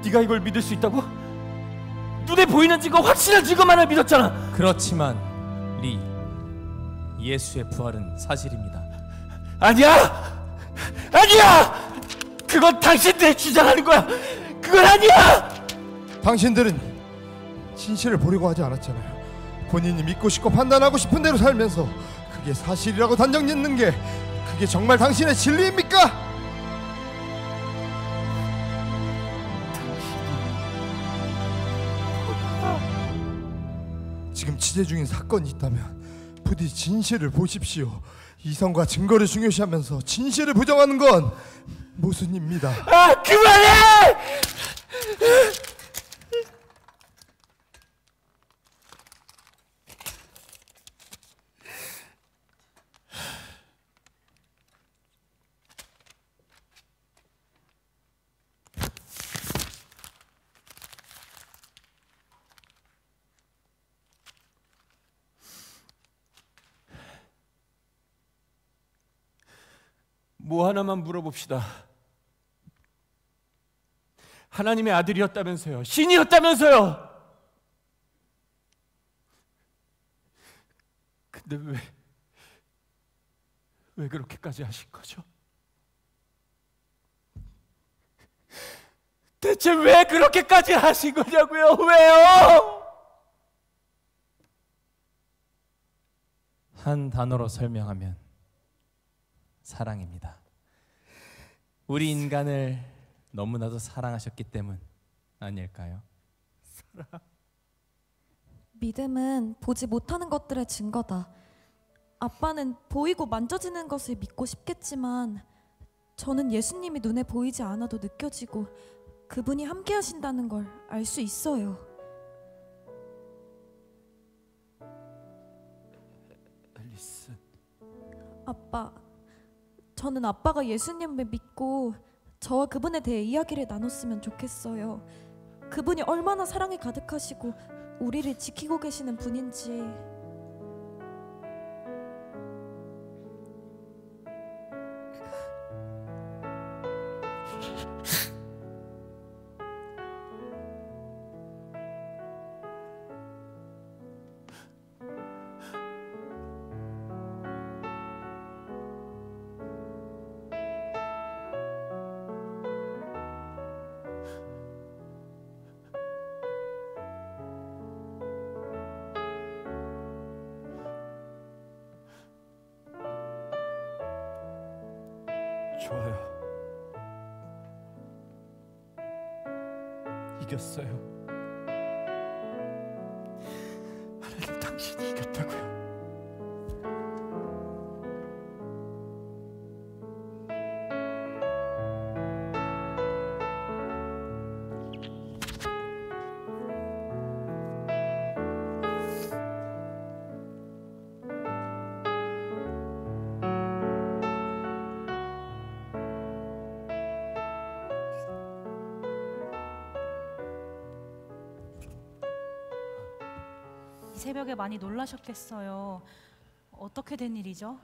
네가 이걸 믿을 수 있다고? 눈에 보이는 증거, 확실한 증거만을 믿었잖아. 그렇지만 리, 예수의 부활은 사실입니다. 아니야! 아니야! 그건 당신들이 주장하는 거야. 그건 아니야! 당신들은 진실을 보려고 하지 않았잖아요. 본인이 믿고 싶고 판단하고 싶은 대로 살면서 그게 사실이라고 단정 짓는 게 그게 정말 당신의 진리입니까? 지금 취재 중인 사건이 있다면 부디 진실을 보십시오. 이성과 증거를 중요시하면서 진실을 부정하는 건 모순입니다. 아, 그만해! 뭐 하나만 물어봅시다. 하나님의 아들이었다면서요. 신이었다면서요. 근데 왜 그렇게까지 하신 거죠? 대체 왜 그렇게까지 하신 거냐고요? 왜요? 한 단어로 설명하면 사랑입니다. 우리 인간을 너무나도 사랑하셨기 때문 아닐까요? 사랑. 믿음은 보지 못하는 것들의 증거다. 아빠는 보이고 만져지는 것을 믿고 싶겠지만 저는 예수님이 눈에 보이지 않아도 느껴지고 그분이 함께 하신다는 걸 알 수 있어요. 아빠, 저는 아빠가 예수님을 믿고 저와 그분에 대해 이야기를 나눴으면 좋겠어요. 그분이 얼마나 사랑이 가득하시고 우리를 지키고 계시는 분인지. 좋아요. 이겼어요. 하나님, 당신이 이겼다고요. 이 새벽에 많이 놀라셨겠어요. 어떻게 된 일이죠?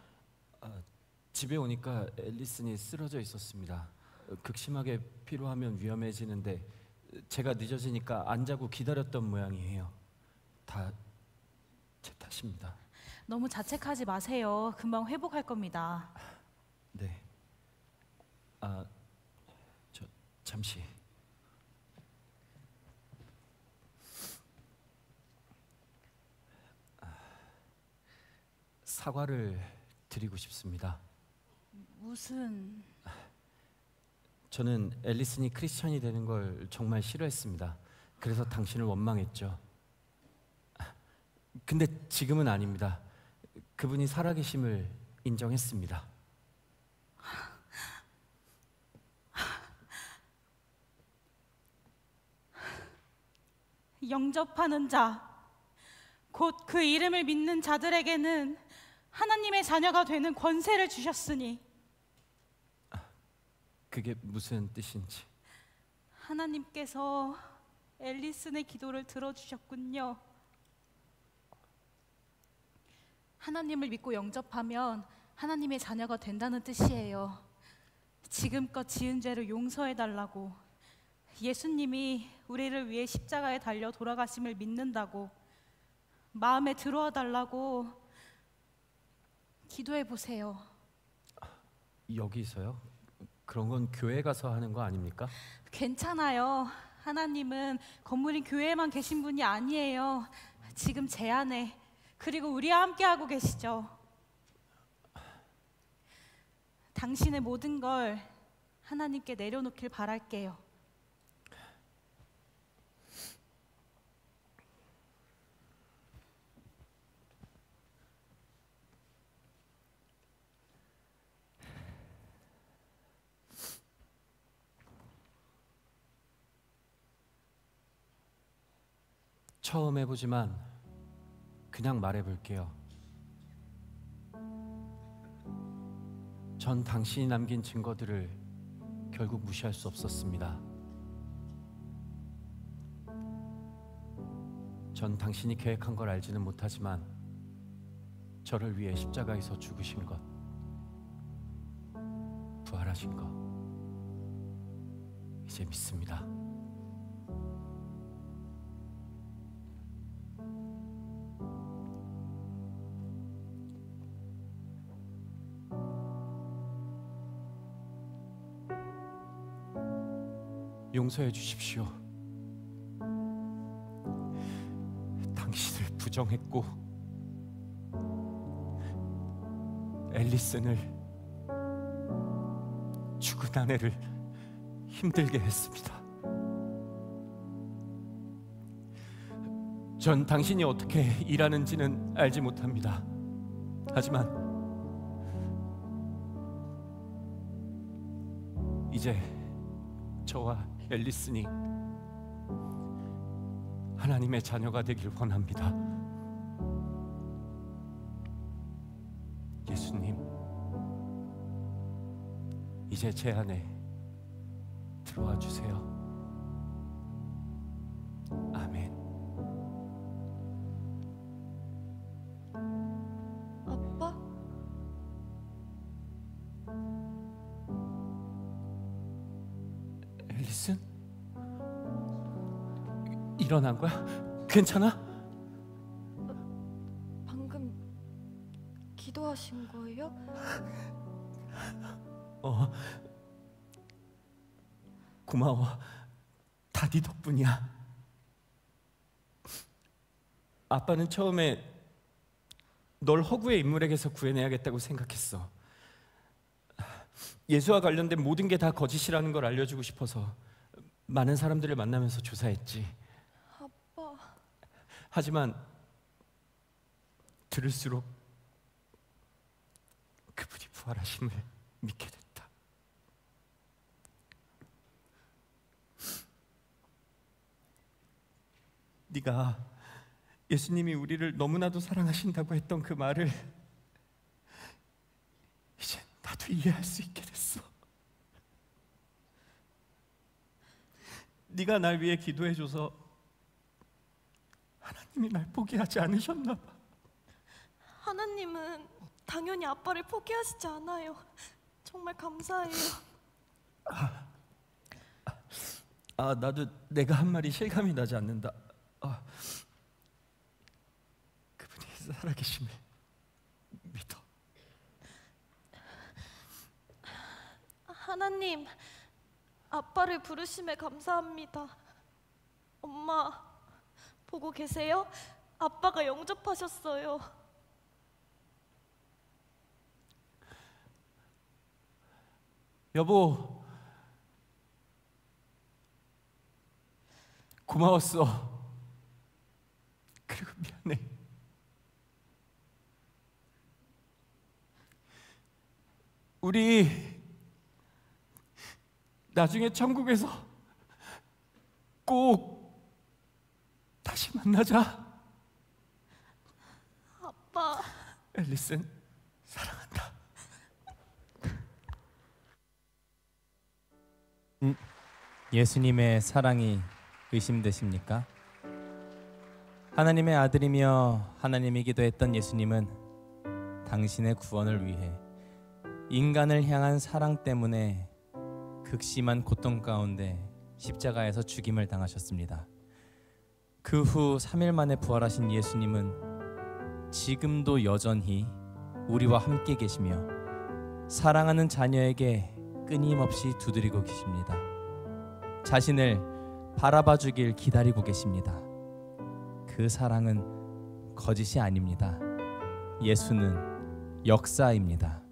집에 오니까 앨리슨이 쓰러져 있었습니다. 극심하게 피로하면 위험해지는데 제가 늦어지니까 안 자고 기다렸던 모양이에요. 다 제 탓입니다. 너무 자책하지 마세요. 금방 회복할 겁니다. 네. 저 잠시. 사과를 드리고 싶습니다. 무슨... 저는 앨리슨이 크리스천이 되는 걸 정말 싫어했습니다. 그래서 당신을 원망했죠. 근데 지금은 아닙니다. 그분이 살아계심을 인정했습니다. 영접하는 자, 곧 그 이름을 믿는 자들에게는 하나님의 자녀가 되는 권세를 주셨으니. 그게 무슨 뜻인지. 하나님께서 앨리슨의 기도를 들어주셨군요. 하나님을 믿고 영접하면 하나님의 자녀가 된다는 뜻이에요. 지금껏 지은 죄를 용서해달라고, 예수님이 우리를 위해 십자가에 달려 돌아가심을 믿는다고, 마음에 들어와 달라고 기도해 보세요. 여기서요? 그런 건 교회 가서 하는 거 아닙니까? 괜찮아요. 하나님은 건물인 교회에만 계신 분이 아니에요. 지금 제 안에, 그리고 우리와 함께하고 계시죠. 당신의 모든 걸 하나님께 내려놓길 바랄게요. 처음 해보지만 그냥 말해볼게요. 전 당신이 남긴 증거들을 결국 무시할 수 없었습니다. 전 당신이 계획한 걸 알지는 못하지만 저를 위해 십자가에서 죽으신 것, 부활하신 것, 이제 믿습니다. 용서해 주십시오. 당신을 부정했고 앨리슨을, 죽은 아내를 힘들게 했습니다. 전 당신이 어떻게 일하는지는 알지 못합니다. 하지만 이제 저와 앨리슨이 하나님의 자녀가 되길 원합니다. 예수님, 이제 제 안에 들어와 주세요. 아멘. 아빠? 앨리슨? 일어난 거야? 괜찮아? 방금 기도하신 거예요? 고마워. 다 네 덕분이야. 아빠는 처음에 널 허구의 인물에게서 구해내야겠다고 생각했어. 예수와 관련된 모든 게 다 거짓이라는 걸 알려주고 싶어서 많은 사람들을 만나면서 조사했지. 아빠. 하지만 들을수록 그분이 부활하심을 믿게 됐다. 네가 예수님이 우리를 너무나도 사랑하신다고 했던 그 말을 이제 나도 이해할 수 있게 됐어. 네가 날 위해 기도해줘서 하나님이 날 포기하지 않으셨나 봐. 하나님은 당연히 아빠를 포기하시지 않아요. 정말 감사해요. 나도 내가 한 말이 실감이 나지 않는다. 그분이 살아계심을 믿어. 하나님, 아빠를 부르심에 감사합니다. 엄마, 보고 계세요? 아빠가 영접하셨어요. 여보, 고마웠어. 그리고 미안해. 우리 나중에 천국에서 꼭 다시 만나자. 아빠. 앨리슨, 사랑한다. 예수님의 사랑이 의심되십니까? 하나님의 아들이며 하나님이기도 했던 예수님은 당신의 구원을 위해 인간을 향한 사랑 때문에 극심한 고통 가운데 십자가에서 죽임을 당하셨습니다. 그 후 3일 만에 부활하신 예수님은 지금도 여전히 우리와 함께 계시며 사랑하는 자녀에게 끊임없이 두드리고 계십니다. 자신을 바라봐 주길 기다리고 계십니다. 그 사랑은 거짓이 아닙니다. 예수는 역사입니다.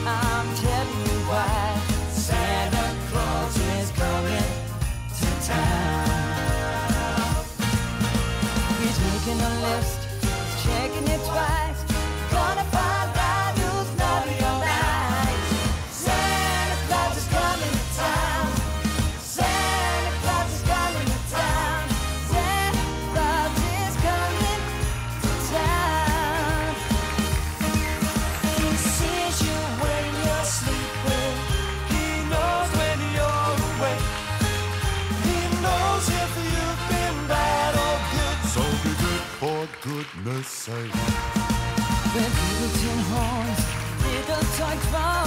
I'm telling you why. Santa Claus is coming to town. He's making a list, he's checking it twice. Gonna find out who's naughty or nice. Santa Claus is coming to town. Santa Claus is coming to town. Santa Claus is coming to town. He sees you when you're sleeping. He knows when you're awake. He knows if you've been bad or good. So be good for goodness sake. With little tin horns, little toy drums.